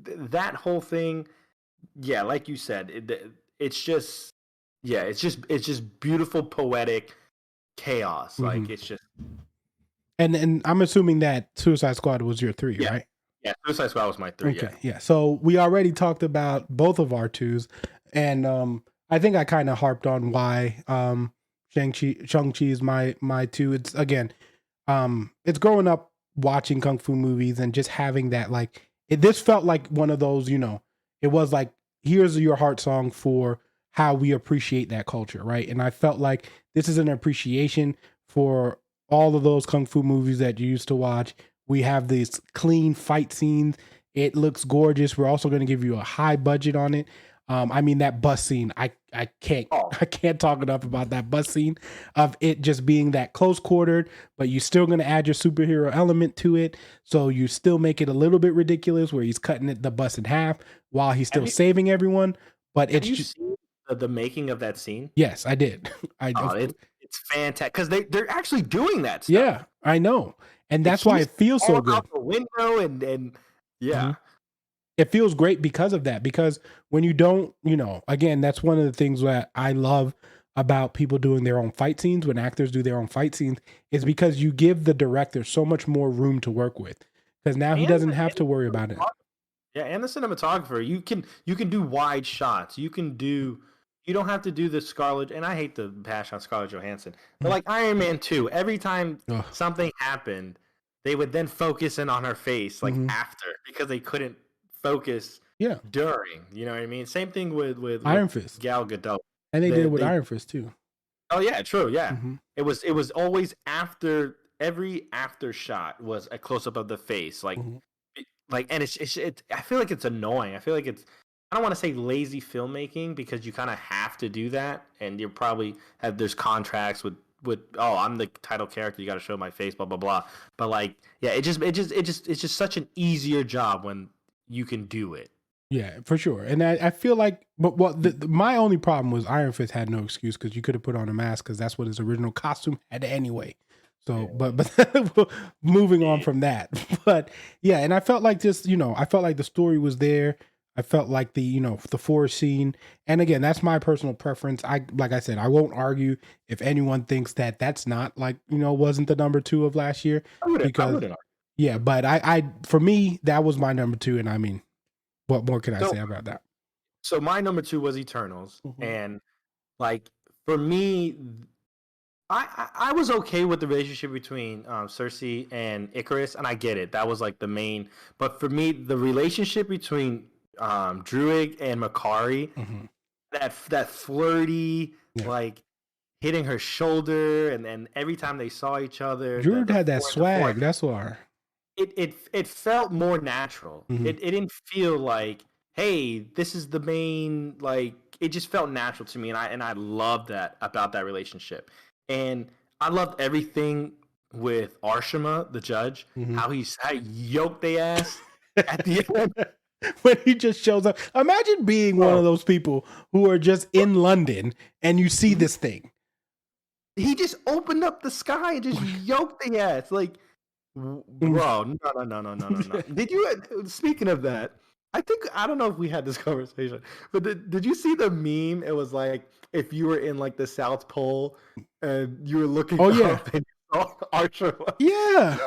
that whole thing, yeah, like you said, it's just beautiful, poetic chaos. Like it's just. And I'm assuming that Suicide Squad was your 3, right? Yeah, Suicide Squad was my 3. Okay, yeah. So we already talked about both of our 2s, and I think I kind of harped on why Shang-Chi is my 2. It's again, it's growing up watching kung fu movies and just having that this felt like one of those, it was like, here's your heart song for how we appreciate that culture, right? And I felt like this is an appreciation for all of those kung fu movies that you used to watch. We have these clean fight scenes. It looks gorgeous. We're also going to give you a high budget on it. I mean, that bus scene, I can't talk enough about that bus scene of it just being that close quartered, but you're still going to add your superhero element to it. So you still make it a little bit ridiculous where he's cutting the bus in half while he's still saving everyone. But it's just the making of that scene. Yes, I did. It's fantastic because they're actually doing that stuff. Yeah, I know. And that's why it feels so good. Out the window and yeah. Mm-hmm. It feels great because of that. Because when you don't, again, that's one of the things that I love about people doing their own fight scenes, when actors do their own fight scenes, is because you give the director so much more room to work with. Because now he doesn't have to worry about it. Yeah, and the cinematographer, you can do wide shots. You don't have to do the Scarlett, and I hate the bash on Scarlett Johansson. But like Iron Man 2, every time something happened, they would then focus in on her face after, because they couldn't focus during. You know what I mean? Same thing with Iron Fist. Gal Gadot. And they did it with Iron Fist too. Oh yeah, true, yeah. Mm-hmm. It was always after, every after shot was a close up of the face. And it's I feel like it's annoying. I feel like I don't want to say lazy filmmaking, because you kind of have to do that, and you probably there's contracts with I'm the title character, you got to show my face, blah blah blah. But it's just such an easier job when you can do it. Yeah, for sure. And I feel like, but my only problem was Iron Fist had no excuse, because you could have put on a mask, because that's what his original costume had anyway. So, but moving on from that, but yeah, and I felt like I felt like the story was there. I felt like the forest scene, and again, that's my personal preference. Like I said, I won't argue if anyone thinks that that's not wasn't the number 2 of last year. I wouldn't argue. Yeah, but I for me, that was my number 2, and I mean, what more can I say about that? So my number 2 was Eternals, and for me, I was okay with the relationship between Cersei and Icarus, and I get it. That was the main. But for me, the relationship between Druig and Makari, that flirty, hitting her shoulder, and then every time they saw each other, Druig had that swag. That's why it felt more natural. It didn't feel like, hey, this is the main. It just felt natural to me, and I loved that about that relationship. And I loved everything with Arshima, the judge, how he yoked their ass at the end. When he just shows up. Imagine being one of those people who are just in London and you see this thing. He just opened up the sky and just yoked the ass. Bro, no. Did you, speaking of that, I don't know if we had this conversation, but did you see the meme? It was if you were in the South Pole and you were looking up and you saw Archer. Yeah.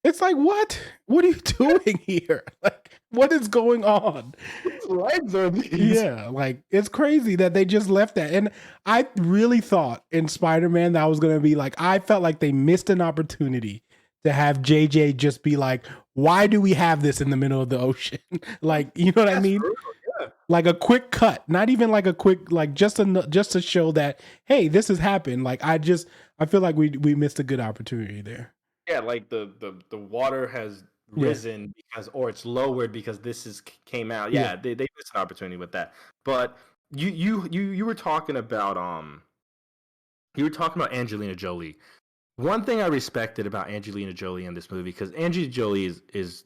It's like, what? What are you doing here? Like, what is going on? Whose legs are these? Yeah, like it's crazy that they just left that. And I really thought in Spider-Man that was gonna be like, I felt like they missed an opportunity to have JJ just be like, why do we have this in the middle of the ocean? Like, you know what I mean? Real, yeah. Like a quick cut, not even like a quick, like just to show that, hey, this has happened. Like I feel like we missed a good opportunity there. Yeah, like the water has risen because, or it's lowered because came out. Yeah, they missed an opportunity with that. But you were talking about Angelina Jolie. One thing I respected about Angelina Jolie in this movie, because Angelina Jolie is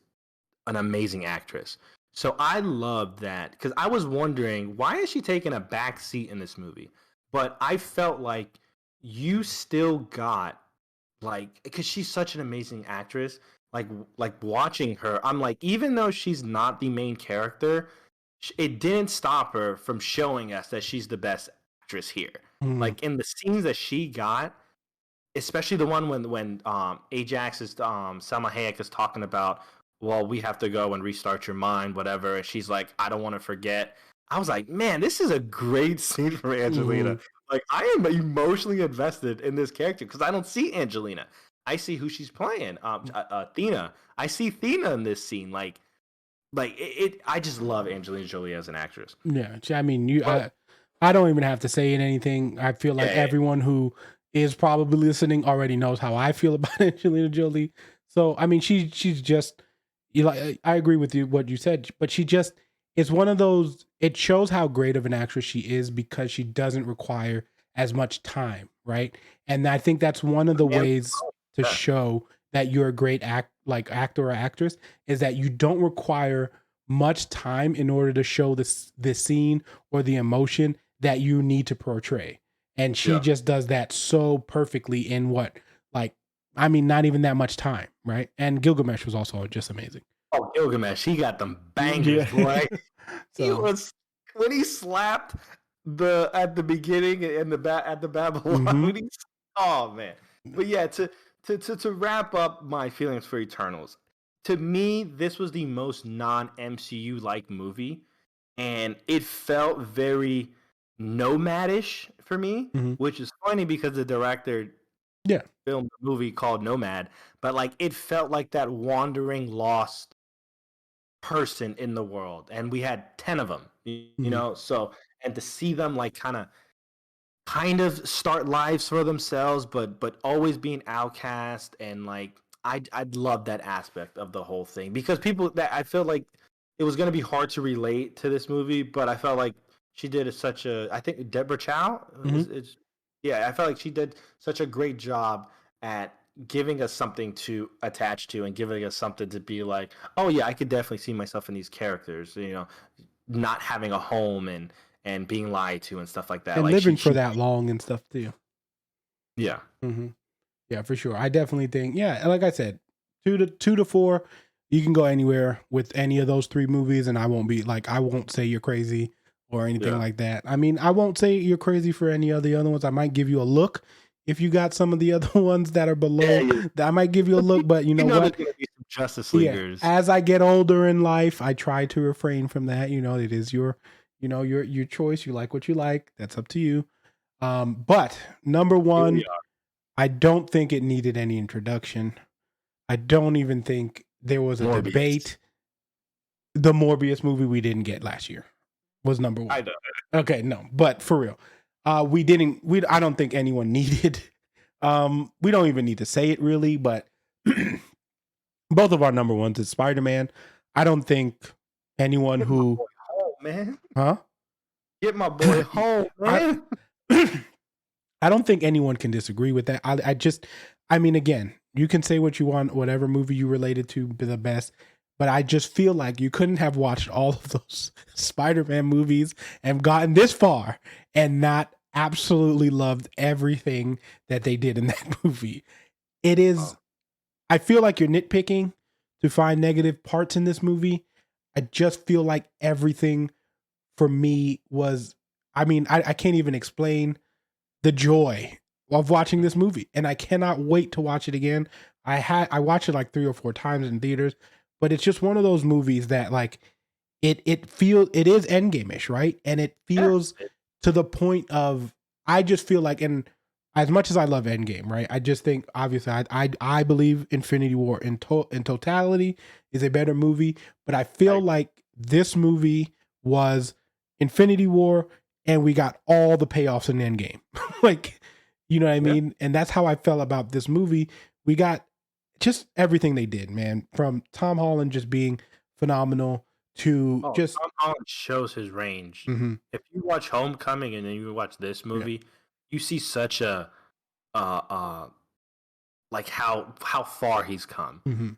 an amazing actress. So I love that, because I was wondering, why is she taking a back seat in this movie? But I felt like you still got, like, because she's such an amazing actress, like watching her, I'm like, even though she's not the main character, it didn't stop her from showing us that she's the best actress here. Like in the scenes that she got, especially the one when Ajax is Salma Hayek is talking about, well, we have to go and restart your mind, whatever, and she's like, I don't want to forget. I was like, man, this is a great scene for Angelina. Like, I am emotionally invested in this character because I don't see Angelina. I see who she's playing, Thena. I see Thena in this scene. Like it. I just love Angelina Jolie as an actress. Yeah, I mean, I don't even have to say anything. I feel like everyone who is probably listening already knows how I feel about Angelina Jolie. So, I mean, she's just, I agree with you what you said, but she just is one of those. It shows how great of an actress she is because she doesn't require as much time, right? And I think that's one of the ways to show that you're a great actor or actress is that you don't require much time in order to show this scene or the emotion that you need to portray. And she just does that so perfectly in not even that much time, right? And Gilgamesh was also just amazing. Oh, Gilgamesh, he got them bangers, boy. So, he was, when he slapped at the beginning at the Babylon. Oh man. But yeah, to wrap up my feelings for Eternals, to me, this was the most non-MCU like movie, and it felt very nomadish for me, which is funny because the director filmed a movie called Nomad, but like it felt like that wandering, lost person in the world, and we had 10 of them, you know. So, and to see them like kind of start lives for themselves, but always being outcast, and like I'd love that aspect of the whole thing, because that I feel like it was going to be hard to relate to this movie, but I felt like she did I think Deborah Chow I felt like she did such a great job at giving us something to attach to and giving us something to be like, oh yeah, I could definitely see myself in these characters, you know, not having a home and being lied to and stuff like that, and like living for that long and stuff too. Yeah. Yeah, for sure. I definitely think, like I said, 2 to 4, you can go anywhere with any of those 3 movies, and I won't say you're crazy or anything like that. I mean, I won't say you're crazy for any of the other ones. I might give you a look if you got some of the other ones that are below. I might give you a look, but you know what? There's gonna be some Justice Leaguers. As I get older in life, I try to refrain from that. You know, it is your choice. You like what you like. That's up to you. But number 1, I don't think it needed any introduction. I don't even think there was a debate. The Morbius movie we didn't get last year was number 1. I know. Okay, no, but for real, I don't think anyone needed. We don't even need to say it really, but both of our number 1s is Spider-Man. I don't think anyone who home, man. Huh? Get my boy home, man. I don't think anyone can disagree with that. I mean, again, you can say what you want, whatever movie you related to be the best, but I just feel like you couldn't have watched all of those Spider-Man movies and gotten this far and not absolutely loved everything that they did in that movie. It is, I feel like you're nitpicking to find negative parts in this movie. I just feel like everything for me was, I mean, I can't even explain the joy of watching this movie, and I cannot wait to watch it again. I watched it like 3 or 4 times in theaters, but it's just one of those movies that like it feels it is Endgame-ish, right? And it feels to the point of I just feel like, and as much as I love Endgame, right? I just think obviously I believe Infinity War in totality is a better movie, but I feel like this movie was Infinity War and we got all the payoffs in Endgame. Like, you know what I mean? And that's how I felt about this movie. We got just everything they did, man, from Tom Holland just being phenomenal to just Tom Holland shows his range. Mm-hmm. If you watch Homecoming and then you watch this movie, you see such a like how far he's come. Mm-hmm.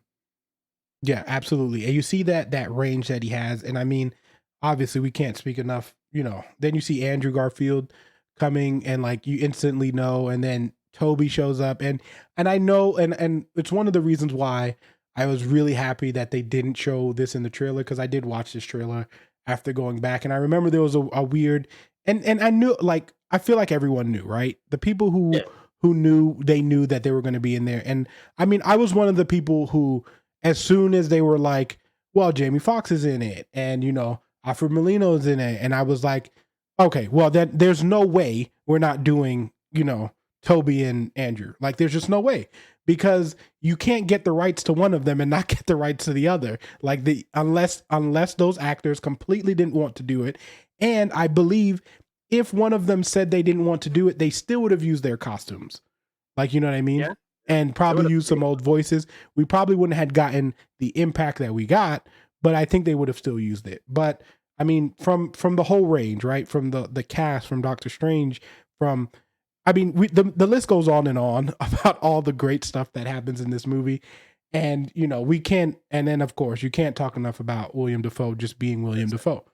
Yeah, absolutely. And you see that range that he has. And I mean, obviously we can't speak enough, you know. Then you see Andrew Garfield coming and like you instantly know, and then Toby shows up and I know and it's one of the reasons why I was really happy that they didn't show this in the trailer, because I did watch this trailer after going back and I remember there was a weird and I knew, like, I feel like everyone knew, right? The people who knew, they knew that they were going to be in there. And I mean, I was one of the people who, as soon as they were like, well, Jamie Foxx is in it and, you know, Alfred Molino's in it. And I was like, okay, well, then there's no way we're not doing, you know, Toby and Andrew. Like, there's just no way, because you can't get the rights to one of them and not get the rights to the other. Like, unless those actors completely didn't want to do it. And I believe if one of them said they didn't want to do it, they still would have used their costumes. Like, you know what I mean? Yeah. And probably used some old voices. We probably wouldn't have gotten the impact that we got, but I think they would have still used it. But I mean, from the whole range, right? From the cast, from Doctor Strange, from, I mean, the list goes on and on about all the great stuff that happens in this movie. And, you know, we can't, and then of course, you can't talk enough about William Dafoe just being William Dafoe.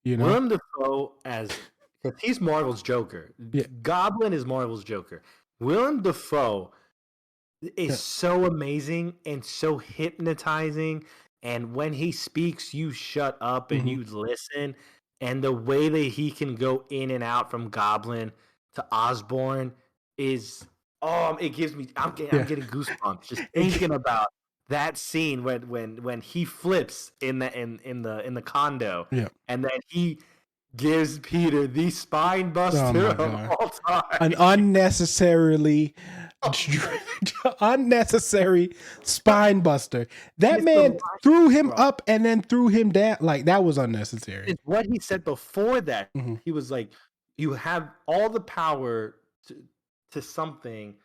You know? William Dafoe, because he's Marvel's Joker. Yeah. Goblin is Marvel's Joker. Willem Dafoe is so amazing and so hypnotizing. And when he speaks, you shut up and you listen. And the way that he can go in and out from Goblin to Osborn is, it gives me, I'm getting goosebumps just thinking about that scene when he flips in the condo, and then he gives Peter the spine buster of all time. An unnecessary spine buster. That man threw him up and then threw him down. Like, that was unnecessary. It's what he said before that. He was like, you have all the power to something.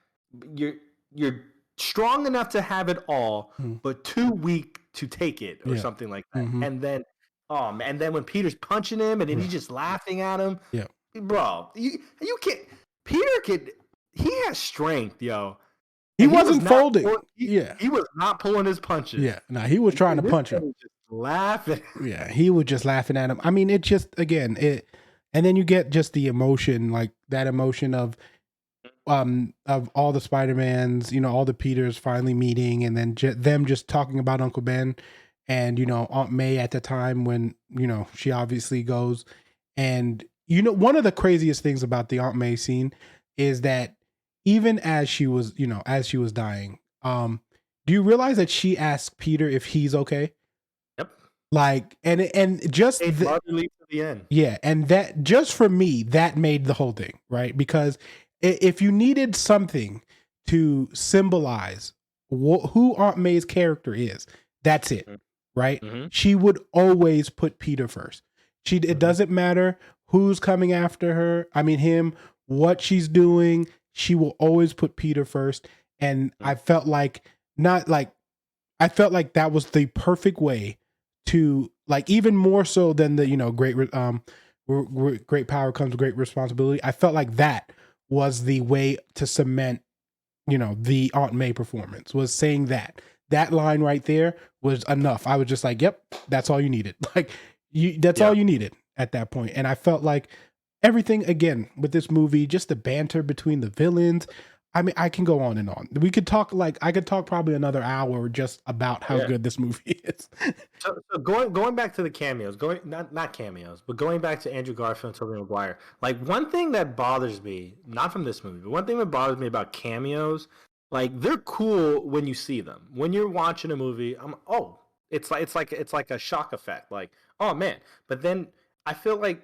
You're strong enough to have it all, but too weak to take it, or something like that. And then and then when Peter's punching him and then he's just laughing at him. Yeah. Bro, you can't. He has strength, yo. He wasn't folding. He was not pulling his punches. Yeah. No, he was trying to punch him. Just laughing. Yeah, he was just laughing at him. I mean, it just, again, and then you get just the emotion, like that emotion of all the Spider-Mans, you know, all the Peters finally meeting, and then them just talking about Uncle Ben. And, you know, Aunt May at the time when, you know, she obviously goes. And, you know, one of the craziest things about the Aunt May scene is that even as she was dying, do you realize that she asked Peter if he's okay? Yep. Like, and just to the end. Yeah. And that, just for me, that made the whole thing, right? Because if you needed something to symbolize who Aunt May's character is, that's it. Right? She would always put Peter first. It doesn't matter who's coming after her. I mean, him, what she's doing, she will always put Peter first. And I felt like that was the perfect way to, like, even more so than the, you know, great power comes great responsibility. I felt like that was the way to cement, you know, the Aunt May performance, was saying that line right there was enough. I was just like, yep, that's all you needed. Like, that's all you needed at that point. And I felt like everything, again, with this movie, just the banter between the villains. I mean, I can go on and on. I could talk probably another hour just about how good this movie is. So going back to the cameos, not cameos, but going back to Andrew Garfield and Tobey Maguire. Like, one thing that bothers me, not from this movie, but one thing that bothers me about cameos, Like they're cool when you see them. When you're watching a movie, it's like a shock effect. Like, oh man. But then I feel like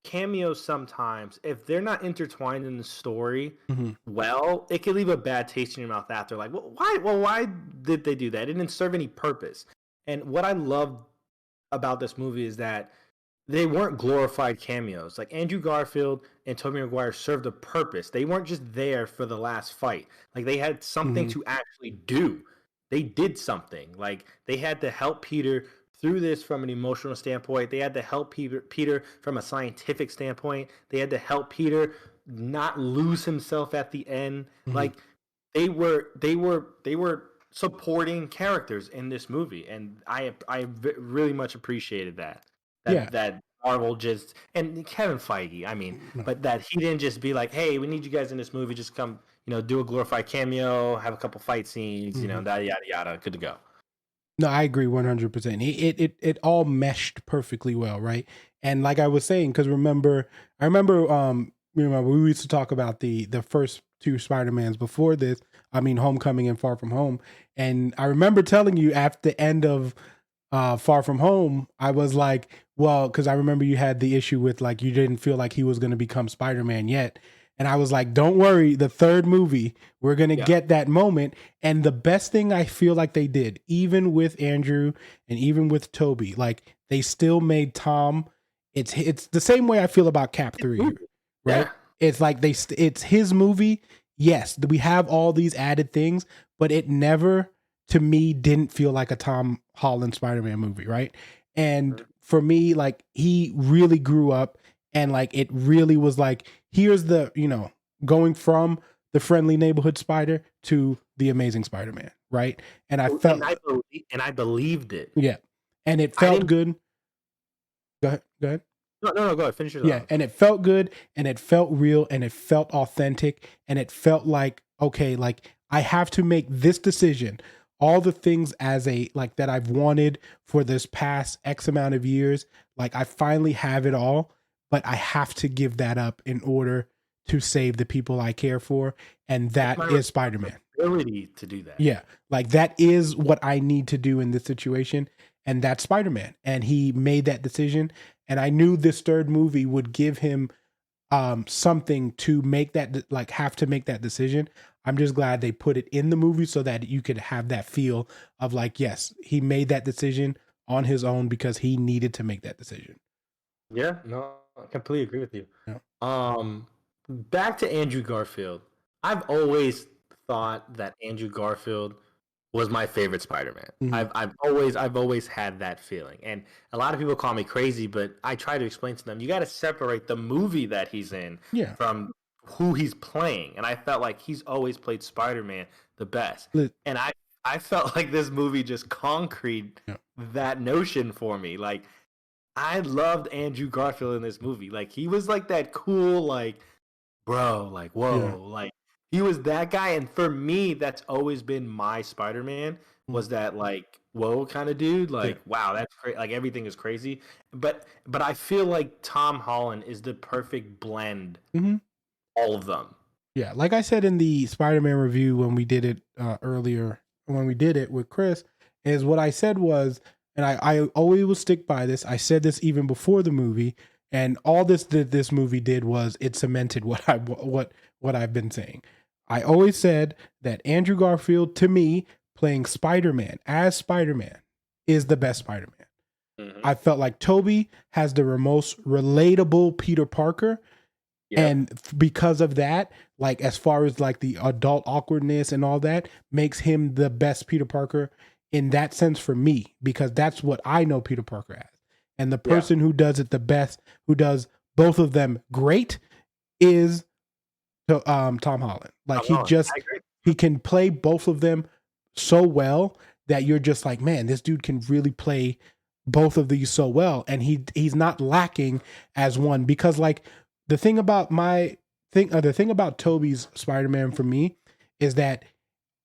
cameos sometimes, if they're not intertwined in the story, well, it can leave a bad taste in your mouth after. Like, well, why? Well, why did they do that? It didn't serve any purpose. And what I loved about this movie is that they weren't glorified cameos. Like Andrew Garfield and Tobey Maguire served a purpose. They weren't just there for the last fight. Like they had something to actually do. They did something. Like they had to help Peter through this from an emotional standpoint. They had to help Peter from a scientific standpoint. They had to help Peter not lose himself at the end. Like they were supporting characters in this movie, and I really much appreciated that. That Marvel just, and Kevin Feige, I mean, but that he didn't just be like, hey, we need you guys in this movie, just come, do a glorified cameo, have a couple fight scenes, yada yada yada, good to go. No, I agree 100%. It all meshed perfectly well, right? And like I was saying, because I remember we used to talk about the first two Spider-Mans before this. I mean, Homecoming and Far From Home. And I remember telling you at the end of Far From Home, I was like, well, because I remember you had the issue with like you didn't feel like he was going to become Spider-Man yet. And I was like, don't worry, the third movie, we're going to get that moment. And the best thing I feel like they did, even with Andrew and even with Toby, like they still made Tom, it's the same way I feel about Cap 3, right? Yeah. It's like it's his movie. Yes, we have all these added things, but it never, to me, didn't feel like a Tom Holland Spider-Man movie, right? And for me, like he really grew up. And like it really was like, here's the, going from the friendly neighborhood Spider to the Amazing Spider-Man, right? And I felt, and I believed it. Yeah, and it felt good. Go ahead. No, go ahead. Finish it. Yeah, and it felt good, and it felt real, and it felt authentic, and it felt like, okay, like I have to make this decision. All the things as a like that I've wanted for this past X amount of years, like I finally have it all. But I have to give that up in order to save the people I care for. And that is Spider-Man. Ability to do that. Yeah. Like that is what I need to do in this situation. And that's Spider-Man. And he made that decision. And I knew this third movie would give him something to make that, like have to make that decision. I'm just glad they put it in the movie so that you could have that feel of like, yes, he made that decision on his own because he needed to make that decision. Yeah, no, I completely agree with you. Yeah. Back to Andrew Garfield. I've always thought that Andrew Garfield was my favorite Spider-Man. Mm-hmm. I've always had that feeling. And a lot of people call me crazy, but I try to explain to them, you got to separate the movie that he's in from who he's playing. And I felt like he's always played Spider-Man the best. And I felt like this movie just concrete that notion for me. Like, I loved Andrew Garfield in this movie. Like he was like that cool, like, bro, like, whoa, like he was that guy. And for me, that's always been my Spider-Man, was that like, whoa kind of dude. Like, wow, that's great. Like everything is crazy. But I feel like Tom Holland is the perfect blend. All of them. Yeah, like I said in the Spider-Man review when we did it earlier, when we did it with Chris, is what I said was, and I always will stick by this. I said this even before the movie, and all this movie did was it cemented what I've been saying. I always said that Andrew Garfield, to me, playing Spider-Man as Spider-Man, is the best Spider-Man. I felt like Toby has the most relatable Peter Parker. And because of that, like as far as like the adult awkwardness and all that, makes him the best Peter Parker in that sense for me, because that's what I know Peter Parker as. And the person who does it the best, who does both of them great, is Tom Holland. Like he can play both of them so well that you're just like, man, this dude can really play both of these so well. And he's not lacking as one, because like the thing about Tobey's Spider-Man for me is that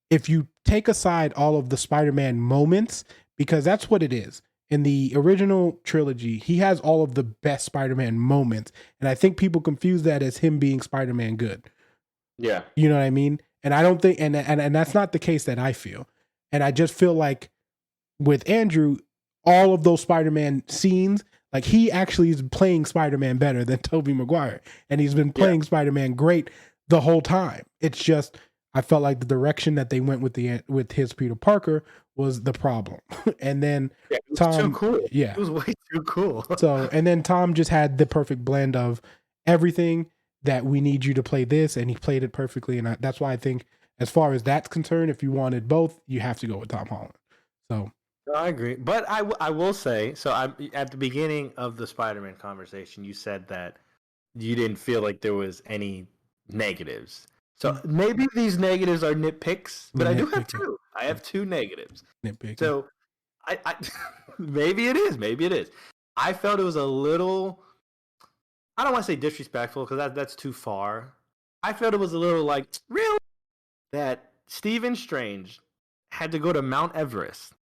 if you take aside all of the Spider-Man moments, because that's what it is. In the original trilogy, he has all of the best Spider-Man moments. And I think people confuse that as him being Spider-Man good. Yeah. You know what I mean? And I don't think, and that's not the case that I feel. And I just feel like with Andrew, all of those Spider-Man scenes, like he actually is playing Spider-Man better than Tobey Maguire. And he's been playing Spider-Man great the whole time. It's just, I felt like the direction that they went with his Peter Parker was the problem. And then it was Tom, too cool. Yeah. It was way too cool. So, and then Tom just had the perfect blend of everything that we need you to play this, and he played it perfectly. And that's why I think, as far as that's concerned, if you wanted both, you have to go with Tom Holland. So I agree, but I will say, so at the beginning of the Spider-Man conversation, you said that you didn't feel like there was any negatives. So maybe these negatives are nitpicks, but I do have two. I have two negatives. Nitpicking. So I maybe it is. I felt it was a little, I don't want to say disrespectful because that's too far. I felt it was a little like, really? That Stephen Strange had to go to Mount Everest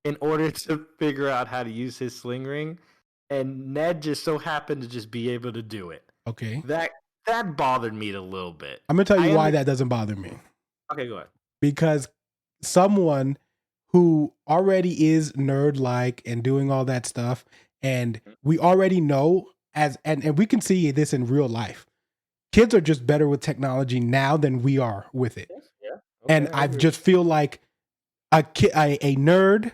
in order to figure out how to use his sling ring, and Ned just so happened to just be able to do it. Okay. That bothered me a little bit. I'm going to tell you why that doesn't bother me. Okay, go ahead. Because someone who already is nerd-like and doing all that stuff, and we already know, and we can see this in real life, kids are just better with technology now than we are with it. Yeah. Okay, and I just feel like a nerd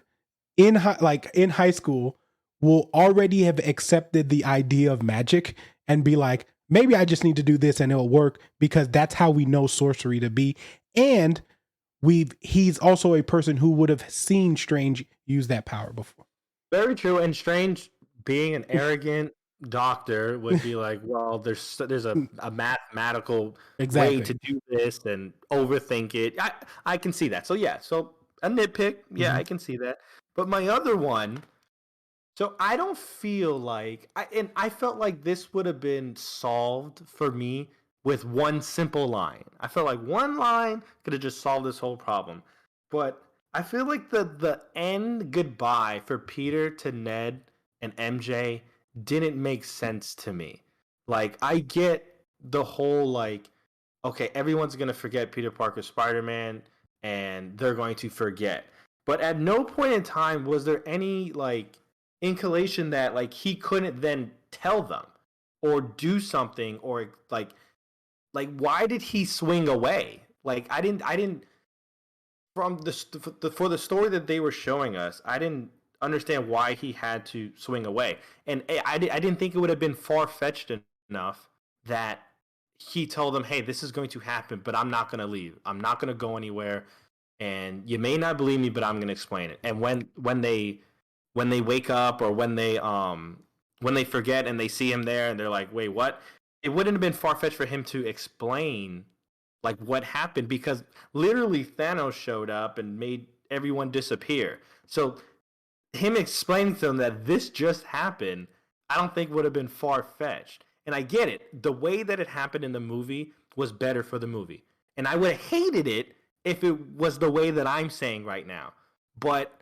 in high school will already have accepted the idea of magic and be like, maybe I just need to do this and it'll work, because that's how we know sorcery to be. And he's also a person who would have seen Strange use that power before. Very true. And Strange, being an arrogant doctor, would be like, well, there's a mathematical way to do this and overthink it. I can see that. So yeah, so a nitpick. Yeah, I can see that. But my other one, so I don't feel like, I felt like this would have been solved for me with one simple line. I felt like one line could have just solved this whole problem. But I feel like the end goodbye for Peter to Ned and MJ didn't make sense to me. Like, I get the whole, like, okay, everyone's going to forget Peter Parker's Spider-Man, and they're going to forget. But at no point in time was there any, like, inclination that, like, he couldn't then tell them or do something, or, like why did he swing away? Like, I didn't from for the story that they were showing us, I didn't understand why he had to swing away. And I didn't think it would have been far-fetched enough that he told them, hey, this is going to happen, but I'm not going to leave. I'm not going to go anywhere. And you may not believe me, but I'm going to explain it. And when they wake up, or when they forget and they see him there and they're like, wait, what? It wouldn't have been far-fetched for him to explain, like, what happened, because literally Thanos showed up and made everyone disappear. So him explaining to them that this just happened, I don't think would have been far-fetched. And I get it. The way that it happened in the movie was better for the movie. And I would have hated it if it was the way that I'm saying right now. But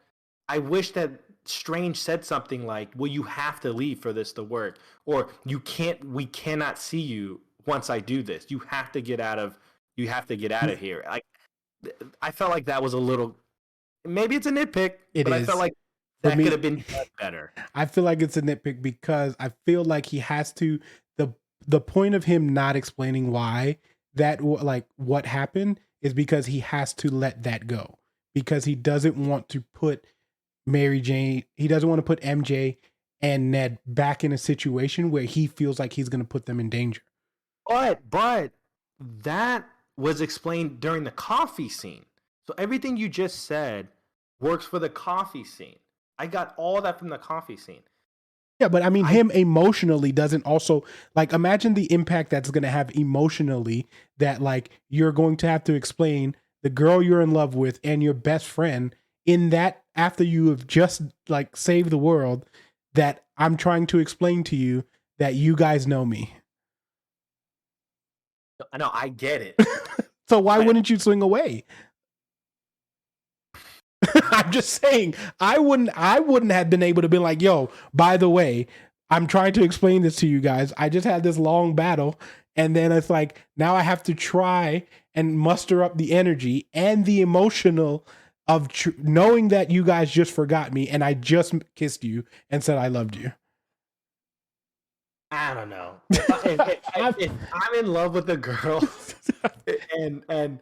I wish that Strange said something like, well, you have to leave for this to work, or we cannot see you once I do this. You have to get out of here. I felt like that was a little, maybe it's a nitpick, I felt like that could have been better. I feel like it's a nitpick because I feel like he has to, the point of him not explaining why that, like, what happened, is because he has to let that go, because he doesn't want to put Mary Jane, he doesn't want to put MJ and Ned back in a situation where he feels like he's going to put them in danger. But that was explained during the coffee scene. So everything you just said works for the coffee scene. I got all that from the coffee scene. Yeah, but I mean, him emotionally doesn't also, like, imagine the impact that's going to have emotionally, that, like, you're going to have to explain the girl you're in love with and your best friend in that, after you have just, like, saved the world, that I'm trying to explain to you that you guys know me. I know, I get it. So why wouldn't you swing away? I'm just saying, I wouldn't have been able to be like, yo, by the way, I'm trying to explain this to you guys. I just had this long battle And then it's like, now I have to try and muster up the energy and the emotional of knowing that you guys just forgot me and I just kissed you and said I loved you. I don't know. If I'm in love with a girl and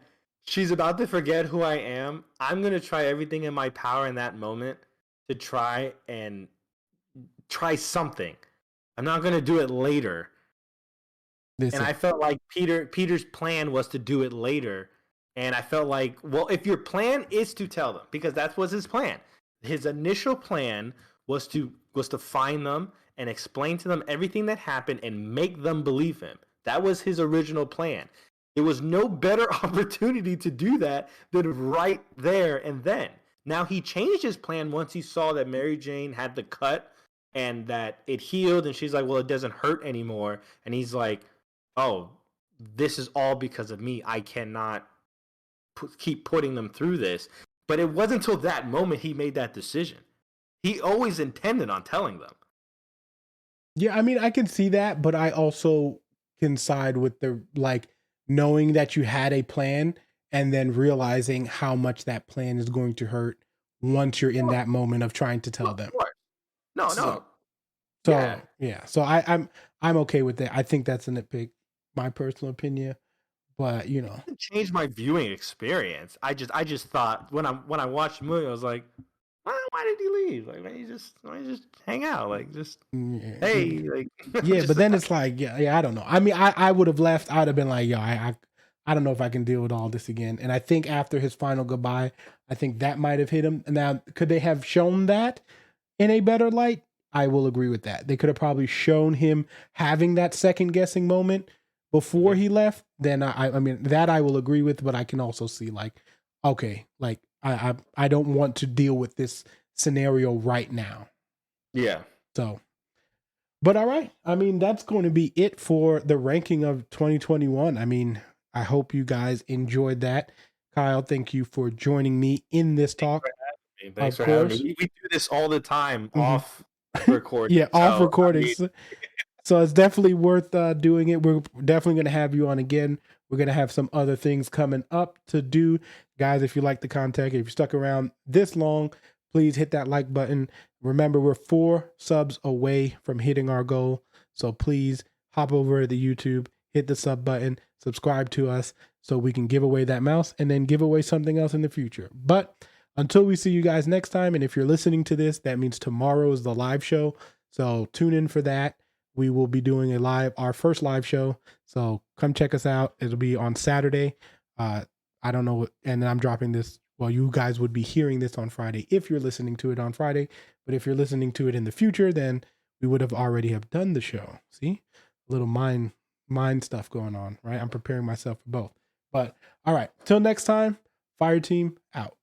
she's about to forget who I am, I'm gonna try everything in my power in that moment to try something. I'm not gonna do it later. And I felt like Peter's plan was to do it later. And I felt like, well, if your plan is to tell them, because that was his plan. His initial plan was to find them and explain to them everything that happened and make them believe him. That was his original plan. There was no better opportunity to do that than right there and then. Now he changed his plan once he saw that Mary Jane had the cut and that it healed, and she's like, well, it doesn't hurt anymore. And he's like, oh, this is all because of me. I cannot keep putting them through this. But it wasn't until that moment he made that decision. He always intended on telling them. Yeah, I mean, I can see that, but I also can side with the, like, knowing that you had a plan and then realizing how much that plan is going to hurt once you're in that moment of trying to tell them. No. So yeah. So I'm okay with that. I think that's a nitpick, my personal opinion. But you know, it changed my viewing experience. I just thought when I watched the movie, I was like, why did he leave? Like, why don't you just hang out? Like, just hey, like, yeah. But then it's like, yeah, I don't know. I mean, I would have left. I'd have been like, yo, I don't know if I can deal with all this again. And I think after his final goodbye, I think that might have hit him. Now, could they have shown that in a better light? I will agree with that. They could have probably shown him having that second guessing moment before he left. Then I mean, that I will agree with, but I can also see like, okay, like I don't want to deal with this scenario right now. Yeah. So, but all right. I mean, that's going to be it for the ranking of 2021. I mean, I hope you guys enjoyed that. Kyle, thank you for joining me in this talk. Thanks for having me. We do this all the time off recording. Yeah, off recordings. I mean, so it's definitely worth doing it. We're definitely going to have you on again. We're going to have some other things coming up to do. Guys, if you like the content, if you stuck around this long, please hit that like button. Remember, we're 4 subs away from hitting our goal. So please hop over to the YouTube, hit the sub button, subscribe to us so we can give away that mouse and then give away something else in the future. But until we see you guys next time, and if you're listening to this, that means tomorrow is the live show. So tune in for that. We will be doing our first live show. So come check us out. It'll be on Saturday. I don't know. And I'm dropping this. Well, you guys would be hearing this on Friday if you're listening to it on Friday. But if you're listening to it in the future, then we would have already have done the show. See, a little mind stuff going on, right? I'm preparing myself for both. But all right, till next time, Fire Team out.